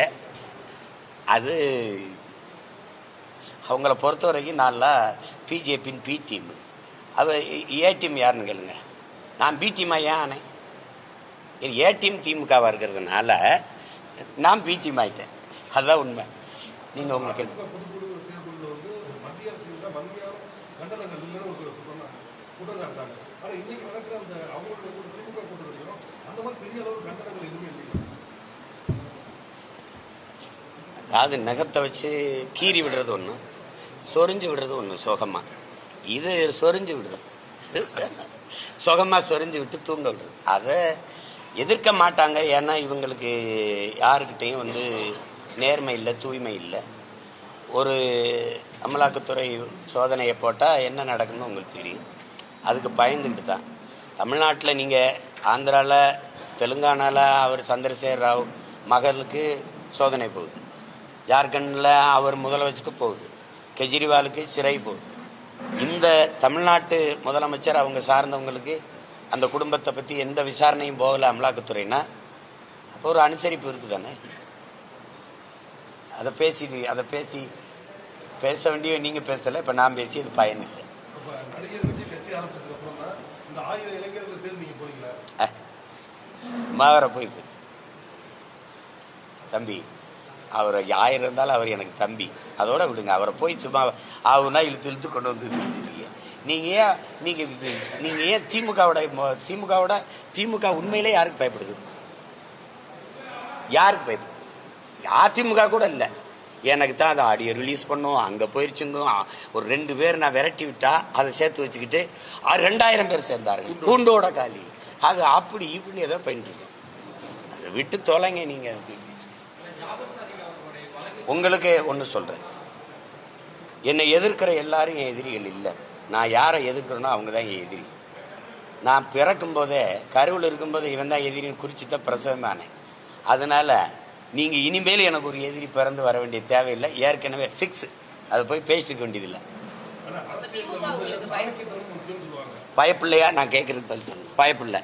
அது அவங்கள பொறுத்த வரைக்கும் நல்லா பிஜேபியின் பி டீம். ஏ டீம் யாருன்னு கேளுங்க. நான் பி டீமா ஏன் ஆனேன்? ஏ டீம் திமுகவா இருக்கிறதுனால நான் பி டீம் ஆயிட்டேன். அதுதான் உண்மை. நீங்க உங்க கேள்வி அது நகத்தை வச்சு கீறி விடுறது ஒண்ணு, சொரிஞ்சு விடுறது ஒண்ணு சோகமா. இது சொரிஞ்சு விடுறது. சுகமாக சொரிஞ்சு விட்டு தூங்க விடுறது. அதை எதிர்க்க மாட்டாங்க. ஏன்னா இவங்களுக்கு யாருக்கிட்டையும் வந்து நேர்மை இல்லை, தூய்மை இல்லை. ஒரு அமலாக்கத்துறை சோதனையை போட்டால் என்ன நடக்குன்னு உங்களுக்கு தெரியும். அதுக்கு பயந்துக்கிட்டு தான் தமிழ்நாட்டில் நீங்கள் ஆந்திராவில், தெலுங்கானாவில் அவர் சந்திரசேகர் ராவ் மகளுக்கு சோதனை போகுது, ஜார்க்கண்டில் அவர் முதலமைச்சருக்கு போகுது, கெஜ்ரிவாலுக்கு சிறை போகுது. இந்த தமிழ்நாட்டு முதலமைச்சர் அவங்க சார்ந்தவங்களுக்கு அந்த குடும்பத்தை பற்றி எந்த விசாரணையும் போகலை அமலாக்கத்துறைனா, அப்போ ஒரு அனுசரிப்பு இருக்குது தானே. அதை பேசி பேச வேண்டிய நீங்கள் பேசலை, இப்போ நான் பேசி அது பயனில்லை. சும்மா போய் தம்பி, அவர் 1000 இருந்தாலும் அவர் எனக்கு தம்பி, அதோட விடுங்க. அவரை போய் சும்மா ஆகுனா இழுத்து கொண்டு வந்து நீங்க ஏன் திமுக உண்மையிலே யாருக்கு பயப்படுது? யாருக்கு பயப்படுது? அதிமுக கூட இல்லை. எனக்கு தான் அதை ஆடியோ ரிலீஸ் பண்ணும், அங்கே போயிருச்சுங்க. ஒரு 2 பேர் நான் விரட்டி விட்டா அதை சேர்த்து வச்சுக்கிட்டு 2000 பேர் சேர்ந்தார்கள் கூண்டோட காலி. அது அப்படி இப்படின்னு ஏதோ பண்ணிட்டு அதை விட்டு தொலைங்க. நீங்க உங்களுக்கு ஒன்று சொல்றேன், என்னை எதிர்க்கிற எல்லாரும் என் எதிரிகள் இல்லை. நான் யாரை எதிர்க்கிறேனோ அவங்க தான் என் எதிரி. நான் பிறக்கும் போதே கருவில் இருக்கும்போது இவன் தான் எதிரின்னு குறித்து தான் பிரசவமானேன். அதனால நீங்க இனிமேல் எனக்கு ஒரு எதிரி பிறந்து வர வேண்டிய தேவையில்லை. ஏற்கனவே ஃபிக்ஸ். அதை போய் பேசிட்டு வேண்டியதில்லை. பயப்பிள்ளையா? நான் கேட்கறது பதில் சொல்லணும். பயப்பில்லை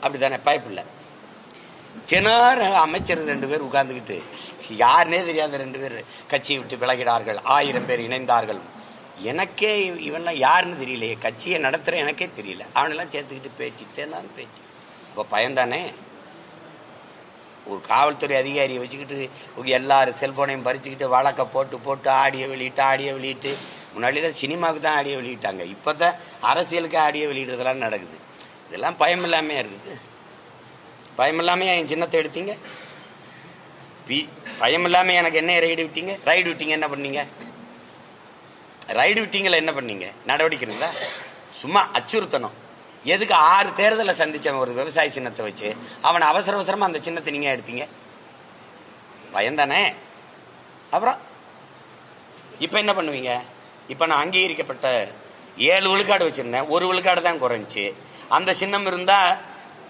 அப்படித்தானே? பயப்பில்லை. தினார் அமைச்சர் 2 பேர் உட்கார்ந்துக்கிட்டு யாருன்னே தெரியாத 2 பேர் கட்சியை விட்டு விலகினார்கள், 1000 பேர் இணைந்தார்கள். எனக்கே இவன்லாம் யாருன்னு தெரியலையே, கட்சியை நடத்துற எனக்கே தெரியல. அவனெல்லாம் சேர்த்துக்கிட்டு பேட்டி தேனான்னு பேட்டி. அப்போ பயந்தானே. ஒரு காவல்துறை அதிகாரியை வச்சுக்கிட்டு எல்லாரும் செல்போனையும் பறிச்சுக்கிட்டு வழக்கை போட்டு ஆடியோ வெளியிட்டு முன்னாடியெல்லாம் சினிமாவுக்கு தான் ஆடியோ வெளியிட்டாங்க. இப்போ தான் அரசியலுக்கு ஆடியோ வெளியிடுறதெல்லாம் நடக்குது. இதெல்லாம் பயம் இல்லாமையா இருக்குது? பயம் இல்லாமல் என் சின்னத்தை எடுத்தீங்க, பயம் இல்லாமல் எனக்கு என்ன ரைடு விட்டீங்க என்ன பண்ணீங்க? ரைடு விட்டீங்களா? என்ன பண்ணீங்க? நடவடிக்கை இருந்தா சும்மா அச்சுறுத்தணும். எதுக்கு 6 தேர்தலை சந்திச்சவன் ஒரு விவசாய சின்னத்தை வச்சு அவனை அவசரமா அந்த சின்னத்தை நீங்க எடுத்தீங்க? பயந்தானே. அப்புறம் இப்ப என்ன பண்ணுவீங்க? இப்ப நான் அங்கீகரிக்கப்பட்ட 7 விழுக்காடு வச்சிருந்தேன், 1 விழுக்காடு தான் குறைஞ்சி. அந்த சின்னம் இருந்தா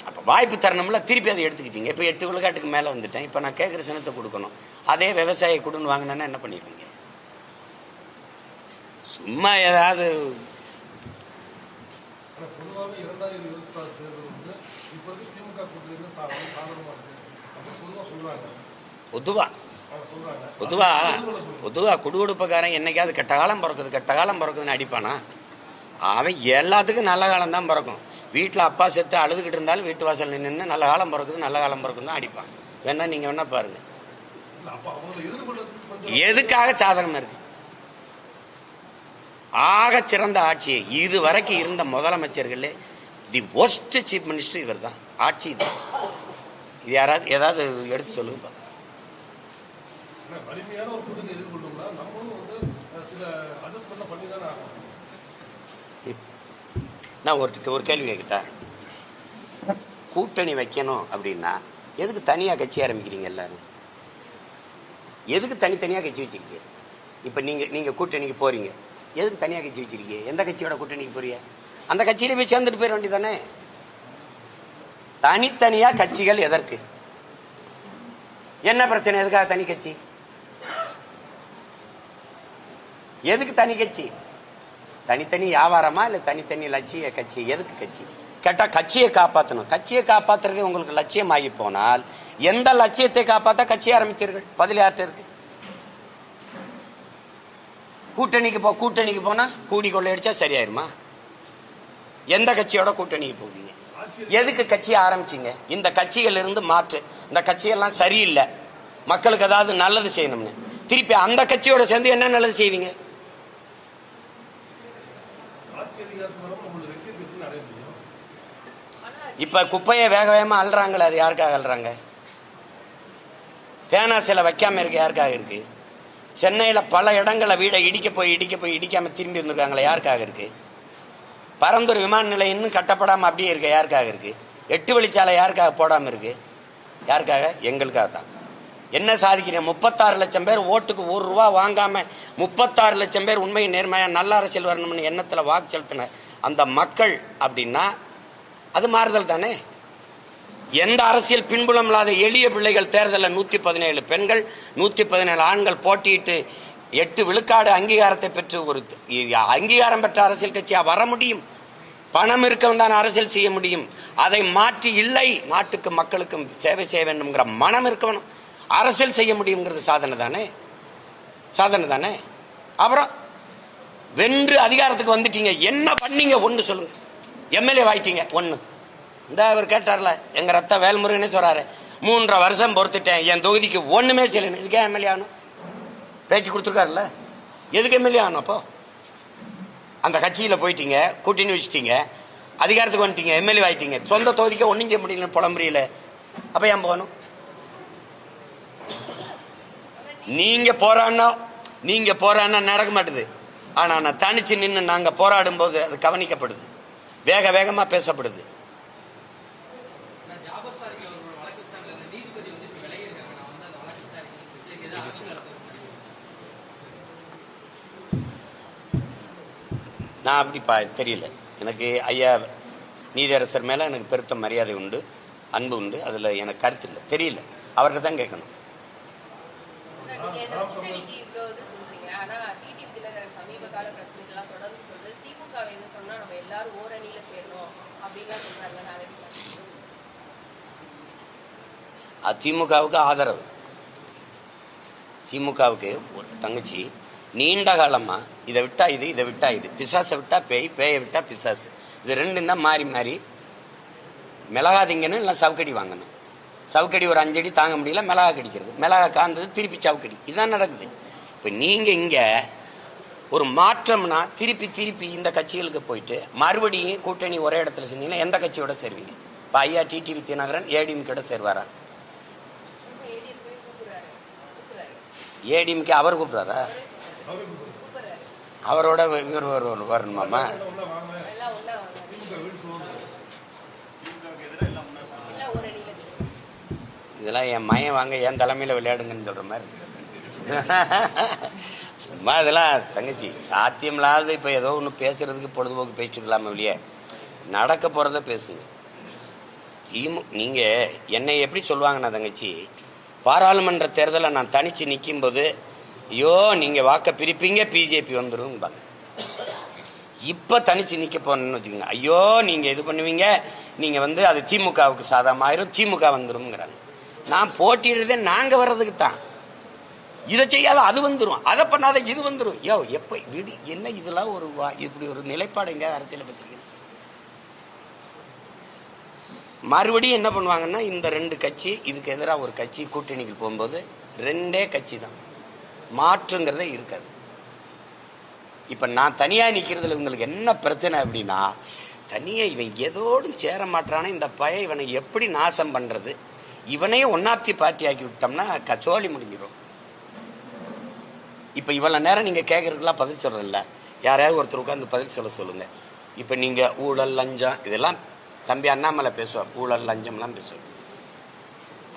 அப்ப வாய்ப்பு தரணும்ல, திருப்பி அதை எடுத்துக்கிட்டீங்க. இப்ப 8 விழுக்காட்டுக்கு மேல வந்துட்டேன். இப்ப நான் கேட்கிற சின்னத்தை கொடுக்கணும். அதே விவசாய கொடுன்னு வாங்கினா என்ன பண்ணிருவீங்க? சும்மா ஏதாவது பொதுவா குடுகுடுப்பக்காரன் என்னைக்காவது கெட்ட காலம் பிறக்குதுன்னு அடிப்பானா? அவன் எல்லாத்துக்கும் நல்ல காலம் தான் பிறக்கும். வீட்டில் அப்பா செத்து அழுதுகிட்டு இருந்தாலும் வீட்டு வாசல் நின்று நல்ல காலம் பிறக்குது தான் அடிப்பான். வேணா நீங்க வேணா பாருங்க. எதுக்காக சாதகம் இருக்கு? ஆக சிறந்த ஆட்சி இதுவரைக்கும் இருந்த முதலமைச்சர்களே தி ஒஸ்ட் சீஃப் மினிஸ்டர் இவர் தான். ஆட்சி இது. இது யாராவது ஏதாவது எடுத்து சொல்லுங்க. நான் ஒரு கேள்வி கேட்கிட்டா, கூட்டணி வைக்கணும் அப்படின்னா எதுக்கு தனியா கட்சி ஆரம்பிக்கிறீங்க? எல்லாரும் எதுக்கு தனித்தனியா கட்சி வச்சிருக்கீங்க? இப்ப நீங்க கூட்டணிக்கு போறீங்க, எதுக்கு தனியா கட்சி வச்சிருக்கீங்க? எந்த கட்சியோட கூட்டணிக்கு போறீங்க? அந்த கட்சியில போய் சேர்ந்துட்டு போயிட வேண்டியதானே. தனித்தனியா கட்சிகள் எதற்கு? என்ன பிரச்சனை? எதுக்காக தனி கட்சி? எதுக்கு தனி கட்சி? தனித்தனி வியாபாரமா இல்ல தனித்தனி லட்சிய கட்சி? எதுக்கு கட்சி கேட்டா கட்சியை காப்பாற்றணும். கட்சியை காப்பாத்துறது உங்களுக்கு லட்சியம் ஆகி போனால் எந்த லட்சியத்தை காப்பாற்ற கட்சி ஆரம்பித்தீர்கள்? பதில் யார்கிட்ட இருக்கு? கூட்டணிக்கு போனா கூடி கொள்ளையடிச்சா சரியாயிருமா? எந்த கட்சியோட கூட்டணிக்கு போவீங்க? எதுக்கு கட்சி ஆரம்பிச்சீங்க? இந்த கட்சிகள் இருந்து மாற்று, இந்த கட்சியெல்லாம் சரியில்லை, மக்களுக்கு ஏதாவது நல்லது செய்யணும்னு திருப்பி அந்த கட்சியோட சேர்ந்து என்ன நல்லது செய்வீங்க? இப்ப குப்பையை வேகமா அல்றாங்களே, அது யாருக்காக அல்றாங்க? பேனா சில வைக்காம இருக்கு, யாருக்காக இருக்கு? சென்னையில பல இடங்களை வீடை இடிக்க போய் இடிக்காம திரும்பி வந்திருக்காங்களே, யாருக்காக இருக்கு? பரந்தூர் விமான நிலையம் இன்னும் கட்டப்படாமல் அப்படியே இருக்கு. யாருக்காக இருக்கு? 8 வழிச்சாலை யாருக்காக போடாமல் இருக்கு? யாருக்காக? எங்களுக்காக தான். என்ன சாதிக்கிறீங்க? 36 லட்சம் பேர் ஓட்டுக்கு ₹1 வாங்காம 36 லட்சம் பேர் உண்மை நேர்மையா நல்ல அரசியல் வரணும்னு எண்ணத்துல வாக்கு செலுத்தின அந்த மக்கள் அப்படின்னா அது மாறுதல் தானே. எந்த அரசியல் பின்புலம் இல்லாத எளிய பிள்ளைகள் தேர்தலில் 117 பெண்கள் 117 ஆண்கள் போட்டியிட்டு 8 விழுக்காடு அங்கீகாரத்தை பெற்று ஒரு அங்கீகாரம் பெற்ற அரசியல் கட்சியா வர முடியும். பணம் இருக்கவன் தான் அரசியல் செய்ய முடியும். அதை மாற்றி இல்லை, நாட்டுக்கு மக்களுக்கும் சேவை செய்ய வேண்டும்ங்கிற மனம் இருக்கணும் அரசியல் செய்ய முடியுங்கிறது சாதனை தானே, சாதனை தானே. அப்புறம் வென்று அதிகாரத்துக்கு வந்துட்டீங்க, என்ன பண்ணீங்க? ஒன்று சொல்லுங்க. எம்எல்ஏ ஆயிட்டீங்க. ஒன்று இந்த அவர் கேட்டார்ல, எங்க ரத்த வேல்முருகனே சொல்றாரு, 3.5 வருஷம் பொறுத்துட்டேன், என் தொகுதிக்கு ஒண்ணுமே செய்யணும். இதுக்கே எம்எல்ஏ ஆகணும்? பேட்டி கொடுத்துருக்காருல்ல, எதுக்கு எம்எல்ஏ ஆகணும்? அப்போ அந்த கட்சியில போயிட்டீங்க, கூட்டணி வச்சுட்டீங்க, அதிகாரத்துக்கு வந்துட்டீங்க, எம்எல்ஏ ஆயிட்டீங்க, சொந்த தொகுதிக்கு ஒன்னும் செய்ய முடியல, புலம்புரியல. அப்ப ஏன் போகணும்? நீங்க போராடினா நடக்க மாட்டுது. ஆனா நான் தனிச்சு நின்று நாங்க போராடும் போது அது கவனிக்கப்படுது, வேக வேகமா பேசப்படுது. நான் அப்படி தெரியல. எனக்கு ஐயா நீதியரசர் மேல எனக்கு பெருத்த மரியாதை உண்டு, அன்பு உண்டு. அதுல எனக்கு கருத்து இல்லை, தெரியல. அவர்கிட்ட தான் கேட்கணும். திமுகவுக்கு ஆதரவு. திமுகவுக்கு ஒரு தங்கச்சி நீண்ட காலமா இதை விட்டா இது, இதை விட்டா இது, பிசாசை விட்டா பேய், பேயை விட்டா பிசாசு, இது ரெண்டும் தான் மாறி மாறி. மிளகா திங்கணும், இல்லை சவுக்கடி வாங்கணும். சவுக்கடி ஒரு 5 அடி தாங்க முடியல, மிளகா கடிக்கிறது, மிளகா காந்தது திருப்பி சவுக்கடி, இதுதான் நடக்குது. இப்போ நீங்க இங்க ஒரு மாற்றம்னா திருப்பி திருப்பி இந்த கட்சிகளுக்கு போயிட்டு மறுபடியும் கூட்டணி ஒரே இடத்துல செஞ்சீங்கன்னா எந்த கட்சியோட சேருவீங்க? இப்போ ஐயா டிடிவி தினகரன் ஏடிஎம்கேட சேருவாரா? ஏடிஎம்கே அவர் கூப்பிடுறாரா? அவரோட இவர் வரணுமாமா? இதெல்லாம் என் மயம் வாங்க என் தலைமையில விளையாடுங்கன்னு சொல்ற மாதிரி சும்மா இதெல்லாம் தங்கச்சி சாத்தியம் இல்லாத. இப்ப ஏதோ ஒண்ணு பேசுறதுக்கு பொழுதுபோக்கு பேசிக்கலாம இல்லையே, நடக்க போறத பேசுங்க. நீங்க என்னை எப்படி சொல்லுவாங்கன்னா தங்கச்சி, பாராளுமன்ற தேர்தலை நான் தனிச்சு நிற்கும் போது, ஐயோ நீங்க வாக்க பிரிப்பீங்க பிஜேபி வந்துடும். இப்ப தனிச்சு நிக்க போன்னு வச்சுக்கோங்க, ஐயோ நீங்க இது பண்ணுவீங்க, நீங்க அது திமுகவுக்கு சாதகமாயிரும், திமுக வந்துரும்ங்கிறாங்க. நான் போட்டியிடுறதே நாங்க வர்றதுக்கு தான். இதை செய்யாத அது வந்துடும், அதை பண்ணாத இது வந்துடும். யோ எப்ப விடு என்ன இதெல்லாம் ஒரு இப்படி ஒரு நிலைப்பாடு எங்க அரசியலை பத்திரிக்கை. மறுபடியும் என்ன பண்ணுவாங்கன்னா, இந்த 2 கட்சி இதுக்கு எதிராக ஒரு கட்சி கூட்டணிக்கு போகும்போது 2 கட்சி தான், மாற்றுங்கிறதே இருக்காது. இப்ப நான் தனியா நிக்கிறதுல உங்களுக்கு என்ன பிரச்சனை அப்படின்னா, தனியா இவன் எதோடும் சேர மாட்டான இந்த பையன், இவனை எப்படி நாசம் பண்றது, இவனையும் ஒன்னாப்தி பார்ட்டி ஆக்கி விட்டோம்னா கச்சோலி முடிஞ்சிடும். இப்ப இவ்வளவு நேரம் நீங்க கேட்கறதுக்கெல்லாம் பதில் சொல்றதில்ல, யாராவது ஒருத்தர் உட்காந்து பதில் சொல்லுங்க. இப்ப நீங்க ஊழல் லஞ்சம் இதெல்லாம் தம்பி அண்ணாமலை பேசுவார், ஊழல் லஞ்சம்லாம் பேசுவார்.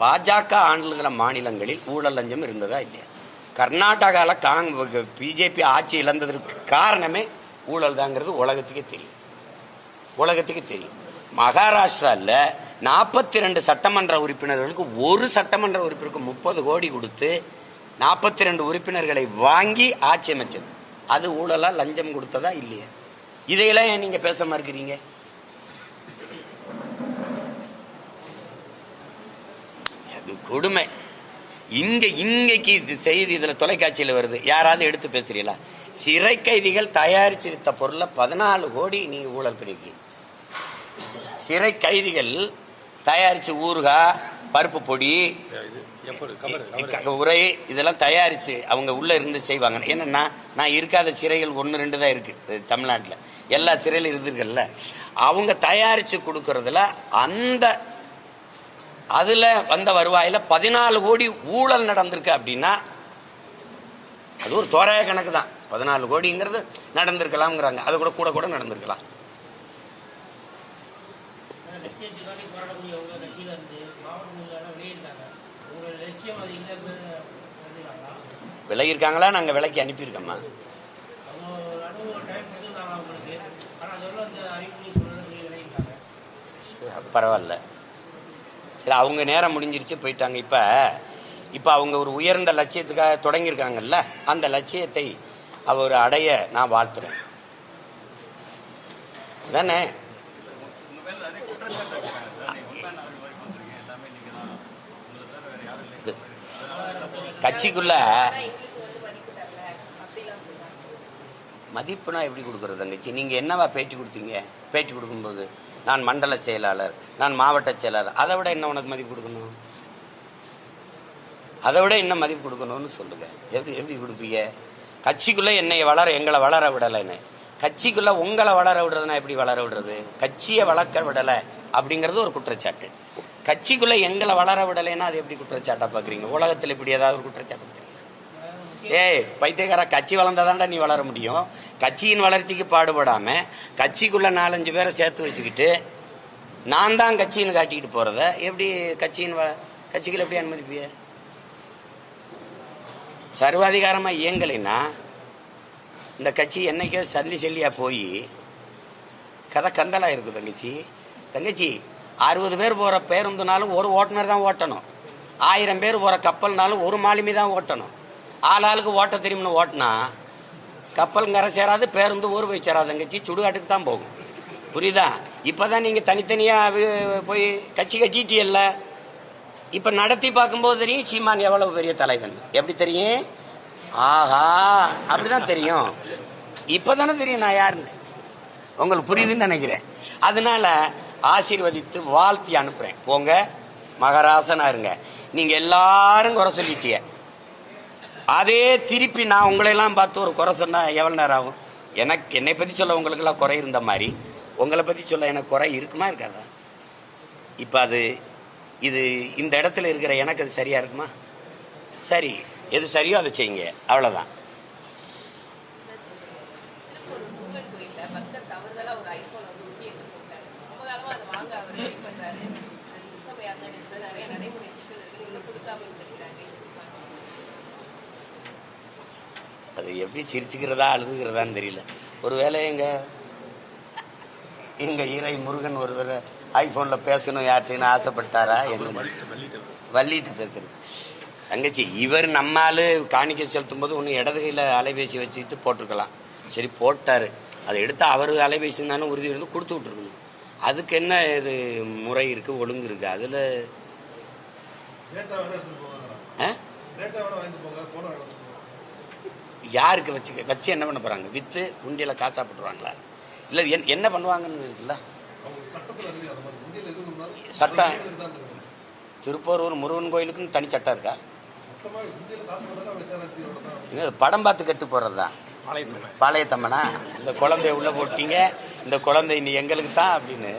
பாஜக ஆண்டுகிற மாநிலங்களில் ஊழல் லஞ்சம் இருந்ததா இல்லையா? கர்நாடகாவில் பிஜேபி ஆட்சி இழந்ததற்கு காரணமே ஊழல் தாங்கிறது உலகத்துக்கே தெரியும். மகாராஷ்டிராவில் 42 சட்டமன்ற உறுப்பினர்களுக்கு ஒரு சட்டமன்ற உறுப்பினருக்கு 30 கோடி கொடுத்து 42 உறுப்பினர்களை வாங்கி ஆட்சி அமைச்சது. அது ஊழலா லஞ்சம் கொடுத்ததா இல்லையா? இதையெல்லாம் ஏன் நீங்க பேச மறுக்கிறீங்க? கொடுமை. இங்கக்கு செய்தி இதுல தொலைக்காட்சியில வருது, யாராவது எடுத்து பேசுறீங்களா? சிறை கைதிகள் தயாரிச்சு வித்த பொருளை 14 கோடி நீங்க ஊழல் பண்ணிருக்கீங்க. சிறை கைதிகள் தயாரிச்சு ஊறுகாய், பருப்பு பொடி, உரை இதெல்லாம் தயாரிச்சு அவங்க உள்ள இருந்து செய்வாங்க. என்னன்னா, நான் இருக்காத சிறைகள் 1-2 தான் இருக்கு தமிழ்நாட்டில், எல்லா சிறையிலும் இருந்திருக்கல. அவங்க தயாரிச்சு கொடுக்கறதுல அதுல வந்த வருவாயில 14 கோடி ஊழல் நடந்திருக்கு அப்படின்னா அது ஒரு தோராய கணக்கு தான். 14 கோடிங்கிறது நடந்திருக்கலாம்ங்கிறாங்க, அது கூட நடந்திருக்கலாம். விலகிருக்காங்களா? நாங்கள் விலைக்கு அனுப்பியிருக்கோம்மா. பரவாயில்ல, சரி, அவங்க நேரம் முடிஞ்சிருச்சு, போயிட்டாங்க. இப்போ அவங்க ஒரு உயர்ந்த லட்சியத்துக்காக தொடங்கியிருக்காங்கல்ல, அந்த லட்சியத்தை அவர் அடைய நான் வாழ்த்துறேன். தானே கட்சிக்குள்ள மதிப்புனா எப்படி கொடுக்கறது தங்கச்சி? நீங்க என்னவா பேட்டி கொடுத்தீங்க? பேட்டி கொடுக்கும்போது நான் மண்டல செயலாளர், நான் மாவட்ட செயலாளர், அதை விட என்ன உனக்கு மதிப்பு கொடுக்கணும்? அதை விட என்ன மதிப்பு கொடுக்கணும்னு சொல்லுங்க. எப்படி கொடுப்பீங்க? கட்சிக்குள்ள என்னை எங்களை வளர விடலைன்னு, கட்சிக்குள்ள உங்களை வளர விடுறதுனா எப்படி வளர விடுறது? கட்சியை வளர்க்க விடலை அப்படிங்கிறது ஒரு குற்றச்சாட்டு. கட்சிக்குள்ள எங்களை வளர விடலைன்னா அது எப்படி குற்றச்சாட்டா பாக்குறீங்க? உலகத்தில் இப்படி ஏதாவது ஒரு குற்றச்சாட்டு? ஏய் பைத்தியக்காரா, கட்சி வளர்ந்தாதான்டா நீ வளர முடியும். கட்சியின் வளர்ச்சிக்கு பாடுபடாம கட்சிக்குள்ள 4-5 பேரை சேர்த்து வச்சுக்கிட்டு நான் தான் கட்சின்னு காட்டிக்கிட்டு போறத எப்படி கட்சிகள் எப்படி அனுமதிப்பிய? சர்வாதிகாரமா இயங்கலைன்னா இந்த கட்சி என்னைக்கோ சல்லியா போய் கதை கந்தலா இருக்கு. தங்கச்சி 60 பேர் போற பேருந்துனாலும் ஒரு ஓட்டுநர் தான் ஓட்டணும். 1000 பேர் போற கப்பல்னாலும் ஒரு மாலுமி தான் ஓட்டணும். ஆளாளுக்கு ஓட்ட தெரியும்னு ஓட்டினா கப்பல் கரை சேராது, பேருந்து ஊர் போய் சேராது. தங்கச்சி சுடுகாட்டுக்கு தான் போகும். புரியுதா? இப்பதான் நீங்க தனித்தனியா போய் கட்சி கட்டிட்டியல்ல. இப்ப நடத்தி பார்க்கும்போது தெரியும் சீமான் எவ்வளவு பெரிய தலைவன். எப்படி தெரியும்? ஆஹா, அப்படிதான் தெரியும். இப்பதானே தெரியும் நான் யாருன்னு. உங்களுக்கு புரியுதுன்னு நினைக்கிறேன். அதனால ஆசீர்வதித்து வாழ்த்தி அனுப்புறேன். போங்க, மகராசனா இருங்க. நீங்க எல்லாரும் குறை சொல்லிட்டீங்க. அதே திருப்பி நான் உங்களையெல்லாம் பார்த்து ஒரு குறை சொன்னா எவ்வளவு நேரம் ஆகும்? என்னை பத்தி சொல்ல உங்களுக்கு எல்லாம் குறை இருந்த மாதிரி உங்களை பத்தி சொல்ல எனக்கு குறை இருக்குமா இருக்காதா? இப்ப இது இந்த இடத்துல இருக்கிற எனக்கு அது சரியா இருக்குமா? சரி, எது சரியோ அதை செய்யுங்க, அவ்வளவுதான். அது எப்படி சிரிச்சுக்கிறதா அழுதுகிறதான்னு தெரியல. ஒருவேளை எங்க இறை முருகன் ஒரு தடவை ஐபோன்ல பேசணும் யார்கிட்டன்னு ஆசைப்பட்டாரா? வள்ளிட்டு பேசுறது. தங்கச்சி, இவர் நம்மாலு காணிக்கை செலுத்தும் போது ஒன்று இடது கையில் அலைபேசி வச்சுக்கிட்டு போட்டிருக்கலாம். சரி, போட்டாரு. அதை எடுத்து அவர் அலைபேசி தானே உறுதி இருந்து கொடுத்து விட்டுருக்கணும். அதுக்கு என்ன இது முறை இருக்கு, ஒழுங்கு இருக்கு? அதுல யாருக்கு வச்சு என்ன பண்ண போறாங்க? வித்து உண்டியில காசா போட்டுருவாங்களா? இல்ல என்ன பண்ணுவாங்கன்னு இருக்குல்ல சட்டம். திருப்பூர் முருகன் கோயிலுக்குன்னு தனி சட்டம் இருக்கா? படம் பார்த்து கெட்டு போறதுதான் பாளையத்தம்மனா? இந்த குழந்தைய உள்ள போட்டீங்க, இந்த குழந்தை இனி எங்களுக்கு தான் அப்படின்னு.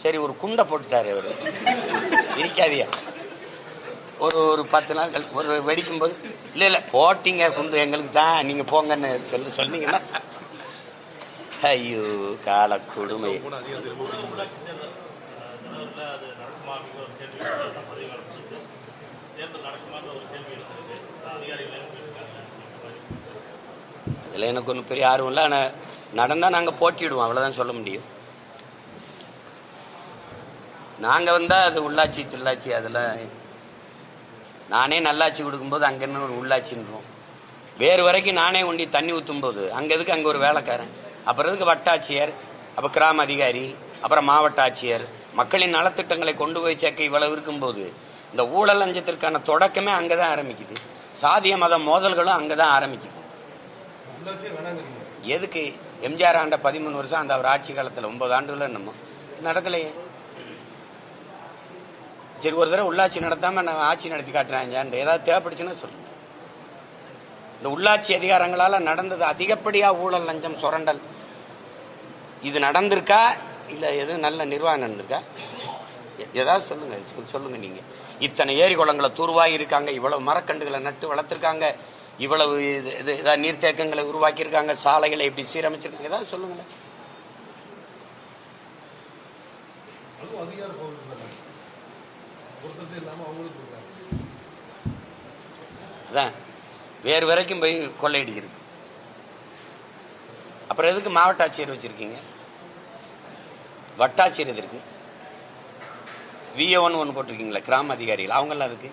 சரி, ஒரு குண்டை போட்டுட்டாரு அவரு. இருக்காதியா ஒரு 10 நாள் ஒரு வெடிக்கும் போது இல்ல போட்டீங்க குண்டு எங்களுக்கு தான், நீங்க போங்கன்னு சொன்னீங்கன்னா ஐயோ கால கொடுமை. அதில் எனக்கு ஒன்றும் பெரிய ஆர்வம் இல்லை. ஆனால் நடந்தால் நாங்கள் போட்டிடுவோம், அவ்வளோதான் சொல்ல முடியும். நாங்கள் வந்தால் அது உள்ளாட்சி துள்ளாட்சி, அதில் நானே நல்லாட்சி கொடுக்கும்போது அங்கேன்னு ஒரு உள்ளாட்சின்றோம். வேறு வரைக்கும் நானே ஒண்டி தண்ணி ஊற்றும் போது அங்கே எதுக்கு அங்கே ஒரு வேலைக்காரன், அப்புறம் எதுக்கு வட்டாட்சியர், அப்போ கிராம அதிகாரி, அப்புறம் மாவட்ட ஆட்சியர், மக்களின் நலத்திட்டங்களை கொண்டு போய் சேர்க்க இவ்வளவு இருக்கும்போது இந்த ஊழல் லஞ்சத்திற்கான தொடக்கமே அங்கதான் ஆரம்பிக்குது. சாதிய மத மோதல்களும் அங்கதான் ஆரம்பிக்குது. எதுக்கு எம்ஜிஆர் ஆண்ட 13 வருஷம் அந்த அவர் ஆட்சி காலத்துல 9 ஆண்டுகள் என்னமோ நடக்கலையே. சரி, ஒரு தடவை உள்ளாட்சி நடத்தாம நான் ஆட்சி நடத்தி காட்டுறேன், ஏதாவது தேவைப்படுச்சுன்னா சொல்லுங்க. இந்த உள்ளாட்சி அதிகாரங்களால நடந்தது அதிகப்படியா ஊழல் லஞ்சம் சுரண்டல் இது நடந்திருக்கா இல்ல எதுவும் நல்ல நிர்வாகம் நடந்திருக்கா? ஏதாவது சொல்லுங்க. நீங்க இத்தனை ஏரி குளங்களை தூர்வாகி இருக்காங்க, இவ்வளவு மரக்கண்டுகளை நட்டு வளர்த்திருக்காங்க, இவ்வளவு நீர்த்தேக்கங்களை உருவாக்கி இருக்காங்க, சாலைகளை எப்படி சீரமைச்சிருக்காங்க, ஏதாவது சொல்லுங்களேன். அதான் வேறு வரைக்கும் போய் கொள்ளையடிக்கிறது. அப்புறம் எதுக்கு மாவட்ட ஆட்சியர் வச்சிருக்கீங்க? வட்டாட்சியர் எதற்கு? VO1 ஒன்று போட்டிருக்கீங்களா? கிராம அதிகாரிகள் அவங்கெல்லாம் அதுக்கு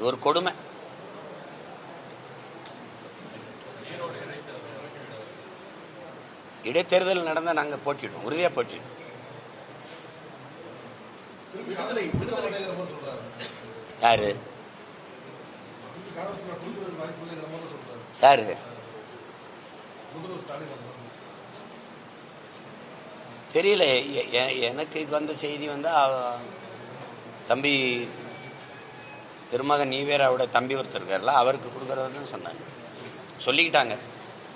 ஒரு கொடுமை. இடைத்தேர்தல் நடந்தா நாங்க போட்டிடுவோம், உறுதியா போட்டிடுவோம். யாரு யாரு தெரியல. எனக்கு வந்த செய்தி தம்பி திருமகன் நீவேராவோட தம்பி ஒருத்தர் இருக்கார்ல, அவருக்கு கொடுக்கறதுன்னு சொன்னாங்க, சொல்லிக்கிட்டாங்க.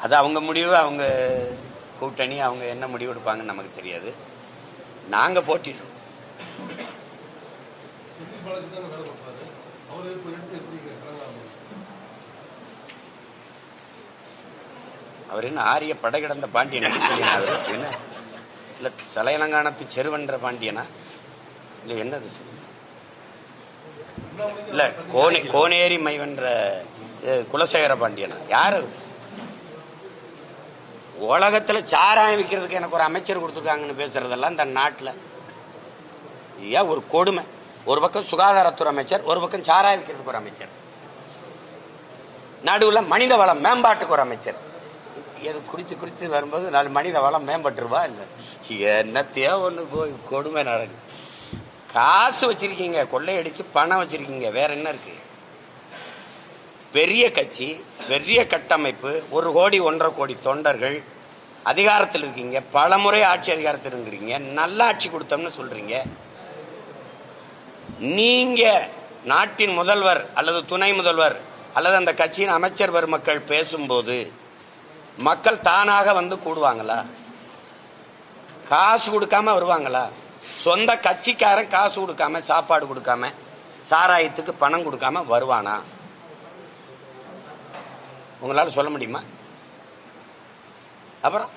அது அவங்க முடிவு, அவங்க கூட்டணி, அவங்க என்ன முடிவு எடுப்பாங்கன்னு நமக்கு தெரியாது. நாங்க போட்டிடுறோம். அவர் என்ன ஆரிய படை கிடந்த பாண்டியன் என்ன இல்ல தலையலங்கானத்து செருவன்ற பாண்டியனா இல்ல என்னது இல்ல கோனேரி மைவன்ற குலசேகர பாண்டியனா? யாரு? உலகத்துல சாராயம் விற்கிறதுக்கு எனக்கு ஒரு அமைச்சர் கொடுத்துருக்காங்கன்னு பேசுறதெல்லாம் இந்த நாட்டில் ஏன் ஒரு கொடுமை. ஒரு பக்கம் சுகாதாரத்துறை அமைச்சர், ஒரு பக்கம் சாராயம் விற்கிறதுக்கு ஒரு அமைச்சர், நடுவில் மனித வளம் மேம்பாட்டுக்கு ஒரு அமைச்சர். எது குடித்து வரும்போது நாலு மனித வளம் மேம்பட்டுருவா இல்லை என்னத்தையோ ஒன்று போய் கொடுமை நடக்குது. காசு வச்சிருக்கீங்க, கொள்ளையடிச்சு பணம் வச்சிருக்கீங்க, வேற என்ன இருக்கு? பெரிய கட்சி, பெரிய கட்டமைப்பு, 1 கோடி 1.5 கோடி தொண்டர்கள், அதிகாரத்தில் இருக்கீங்க, பலமுறை ஆட்சி அதிகாரத்தில் இருக்கிறீங்க, நல்ல ஆட்சி கொடுத்தோம்னு சொல்றீங்க. நீங்க நாட்டின் முதல்வர் அல்லது துணை முதல்வர் அல்லது அந்த கட்சியின் அமைச்சர் பெருமக்கள் பேசும்போது மக்கள் தானாக வந்து கூடுவாங்களா? காசு கொடுக்காம வருவாங்களா? சொந்த கட்சிக்காரன் காசு கொடுக்காம, சாப்பாடு கொடுக்காம, சாராயத்துக்கு பணம் கொடுக்காம வருவானா? உங்களால சொல்ல முடியுமா? அப்புறம்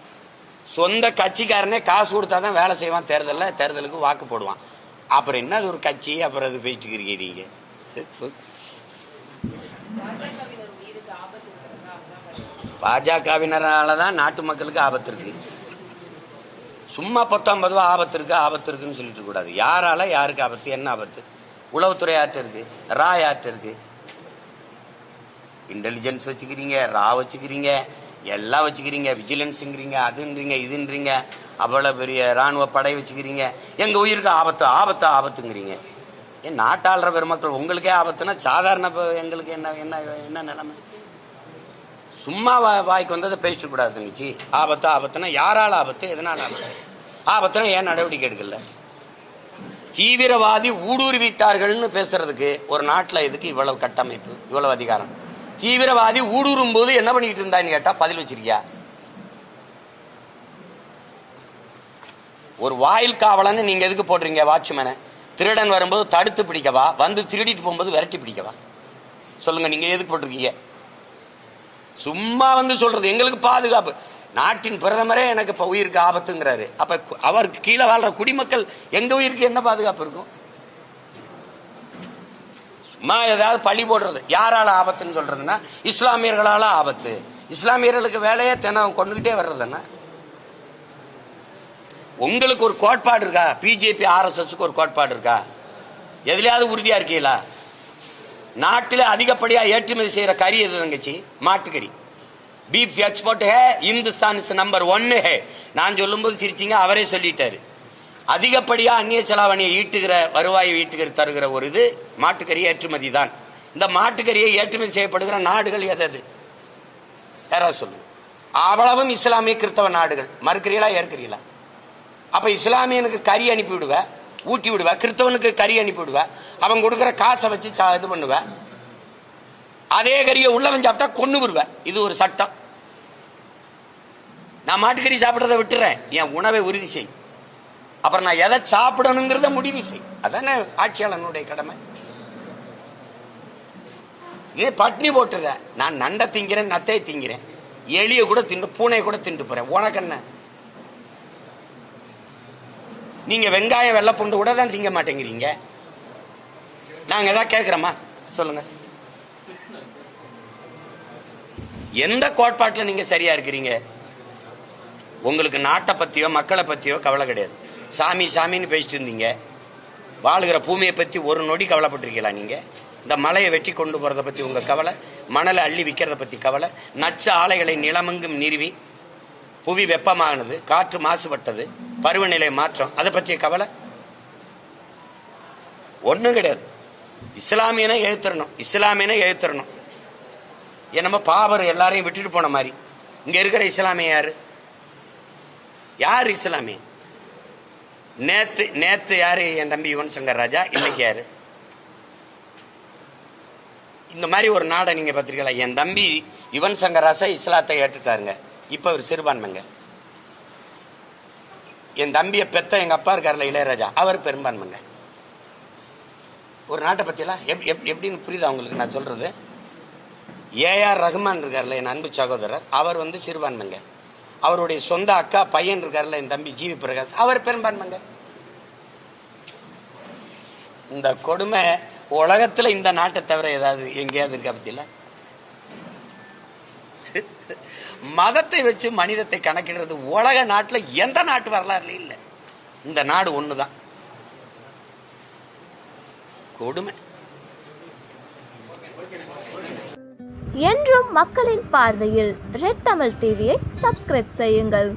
சொந்த கட்சிக்காரனே காசு கொடுத்தாதான் வேலை செய்வான், தேர்தலுக்கு வாக்கு போடுவான். அப்புறம் என்ன ஒரு கட்சி? அப்புறம் அது போயிட்டு இருக்கீங்க. பாஜகவினராலதான் நாட்டு மக்களுக்கு ஆபத்து இருக்கு. சும்மா 19 ஆபத்து இருக்குன்னு சொல்லிட்டு கூடாது. யாரால யாருக்கு ஆபத்து? என்ன ஆபத்து? உளவுத்துறை யார்ட்ட இருக்கு? ரா யார்ட்ட இருக்கு? இன்டெலிஜென்ஸ் வச்சுக்கிறீங்க, ரா வச்சுக்கிறீங்க, எல்லாம் வச்சுக்கிறீங்க, விஜிலன்ஸுங்கிறீங்க, அதுன்றீங்க, இதுன்றீங்க, அவ்வளவு பெரிய ராணுவ படை வச்சுக்கிறீங்க. எங்க உயிருக்கு ஆபத்துங்கிறீங்க. ஏன் நாட்டாளுற பெருமக்கள் உங்களுக்கே ஆபத்துனா சாதாரண எங்களுக்கு என்ன என்ன என்ன நிலைமை? சும்மா வாய்க்கு வந்ததை பேசிட்டு கூடாது தங்கச்சி. ஆபத்துனா யாரால ஆபத்து? எதனால ஆபத்து? ஆபத்துனா ஏன் நடவடிக்கை எடுக்கல? தீவிரவாதி ஊடுருவிட்டார்கள்னு பேசுறதுக்கு ஒரு நாட்டில் எதுக்கு இவ்வளவு கட்டமைப்பு, இவ்வளவு அதிகாரம்? தீவிரவாதி ஊடுருவும் போது என்ன பண்ணிட்டு இருந்தான்னு கேட்டா பதில் வச்சிருக்கியா? ஒரு வாயில் காவலன்னு நீங்க எதுக்கு போடுறீங்க? வாட்ச்மேனை திருடன் வரும்போது தடுத்து பிடிக்கவா, வந்து திருடிட்டு போகும்போது விரட்டி பிடிக்கவா? சொல்லுங்க, நீங்க எதுக்கு போட்டிருக்கீங்க? சும்மா வந்து சொல்றது எங்களுக்கு பாதுகாப்பு. நாட்டின் பிரதமரே எனக்கு இப்ப உயிருக்கு ஆபத்துங்கிறாரு. அப்ப அவருக்கு கீழே வாழ்ற குடிமக்கள் எங்க உயிருக்கு என்ன பாதுகாப்பு இருக்கும்? சும்மா ஏதாவது பழி போடுறது. யாரால ஆபத்துன்னு சொல்றதுன்னா இஸ்லாமியர்களால ஆபத்து. இஸ்லாமியர்களுக்கு வேலையே தினம் கொண்டுகிட்டே வர்றதுன்னா உங்களுக்கு ஒரு கோட்பாடு இருக்கா? பிஜேபி RSSக்கு ஒரு கோட்பாடு இருக்கா? எதுலயாவது உறுதியா இருக்கீங்களா? நாட்டில் அதிகப்படியா ஏற்றுமதி செய்யற கறி எது தங்கச்சி? மாட்டுக்கறி. Beef export hey, Hindustan is number 1 ஹே. நான் சொல்லும்போது சிரிச்சிங்க, அவரே சொல்லிட்டாரு. அதிகப்படியா அந்நிய செலாவணியை வருவாயை தருகிற ஒரு இது மாட்டுக்கறி ஏற்றுமதி தான். இந்த மாட்டுக்கறியை ஏற்றுமதி செய்யப்படுகிற நாடுகள் எது? யாராவது சொல்லுங்க. அவ்வளவும் இஸ்லாமிய கிறிஸ்தவ நாடுகள். மறுக்கிறீங்களா, ஏற்கிறீங்களா? அப்ப இஸ்லாமியனுக்கு கறி அனுப்பி விடுவ, ஊட்டி விடுவ, கிறிஸ்தவனுக்கு கறி அனுப்பி விடுவ, அவன் கொடுக்கிற காசை வச்சு இது பண்ணுவ. அதே கறியை உள்ளவன் சாப்பிட்டா கொன்னு விடுவ. இது ஒரு சட்டம். நான் மாட்டுக்கறி சாப்பிட்றத விட்டுறேன், என் உணவை உறுதி செய். அப்புறம் நான் எதை சாப்பிடணுங்கிறத முடிவு செய். அதானே ஆட்சியாளனுடைய கடமை. இது பட்னி போட்டுற. நான் நண்டை திங்கிறேன், நத்தையை திங்கிறேன், எலிய கூட தின்னு, பூனையை கூட தின்னு போறேன். உனக்கு என்ன? நீங்க வெங்காயம் வெள்ளை பூண்டு கூட தான் திங்க மாட்டேங்கிறீங்க. நாங்க ஏதாவது கேட்கிறோமா? சொல்லுங்க. எந்த கோட்பாட்டில் நீங்க சரியா இருக்கிறீங்க? உங்களுக்கு நாட்டை பத்தியோ மக்களை பத்தியோ கவலை கிடையாது. சாமி சாமின்னு பேசிட்டு இருந்தீங்க. வாழுகிற பூமியை பத்தி ஒரு நொடி கவலைப்பட்டிருக்கீங்களா நீங்க? இந்த மலையை வெட்டி கொண்டு போறதை பத்தி உங்க கவலை, மணலை அள்ளி விற்கிறத பத்தி கவலை, நச்ச ஆலைகளை நிலமெங்கும் நிறுவி புவி வெப்பமானது, காற்று மாசுபட்டது, பருவநிலை மாற்றம், அதை பற்றிய கவலை ஒன்றும் கிடையாது. இஸ்லாமியனை எழுத்துறணும், இஸ்லாமியனை எழுத்துறணும். என்னமோ பாபர் எல்லாரையும் விட்டுட்டு போன மாதிரி. இங்க இருக்கிற இஸ்லாமிய யாரு? யார் இஸ்லாமிய? நேத்து யாரு? என் தம்பி யுவன் சங்கர் ராஜா. இன்னைக்கு யாரு? இந்த மாதிரி ஒரு நாடை நீங்க பார்த்திருக்கீங்களா? என் தம்பி யுவன் சங்கர் ராஜா இஸ்லாத்தை ஏற்றுட்டாருங்க. இப்ப அவர் சிறுபான்மைங்க. என் தம்பியை பெத்த எங்க அப்பா இருக்காருல இளையராஜா, அவர் பெரும்பான்மைங்க. ஒரு நாட்டை பத்தியெல்லாம் எப்படின்னு புரியுதா உங்களுக்கு நான் சொல்றது? ஏஆர் ரஹ்மான் இருக்காருல்ல என் அன்பு சகோதரர், அவர் சிறுபான்மைங்க. அவருடைய சொந்த அக்கா பையன் இருக்காருல்ல என் தம்பி ஜிவி பிரகாஷ், அவர் பெரும்பான்மைங்க. இந்த கொடுமை உலகத்துல இந்த நாட்டை தவிர ஏதாவது எங்கேயாவது இருக்கா பத்தியில? மதத்தை வச்சு மனிதத்தை கணக்கிடுறது உலக நாட்டுல எந்த நாட்டு வரலாறுல இல்ல. இந்த நாடு ஒண்ணுதான். கொடுமை. என்றும் மக்களின் பார்வையில் ரெட் தமிழ் டிவியை சப்ஸ்கிரைப் செய்யுங்கள்.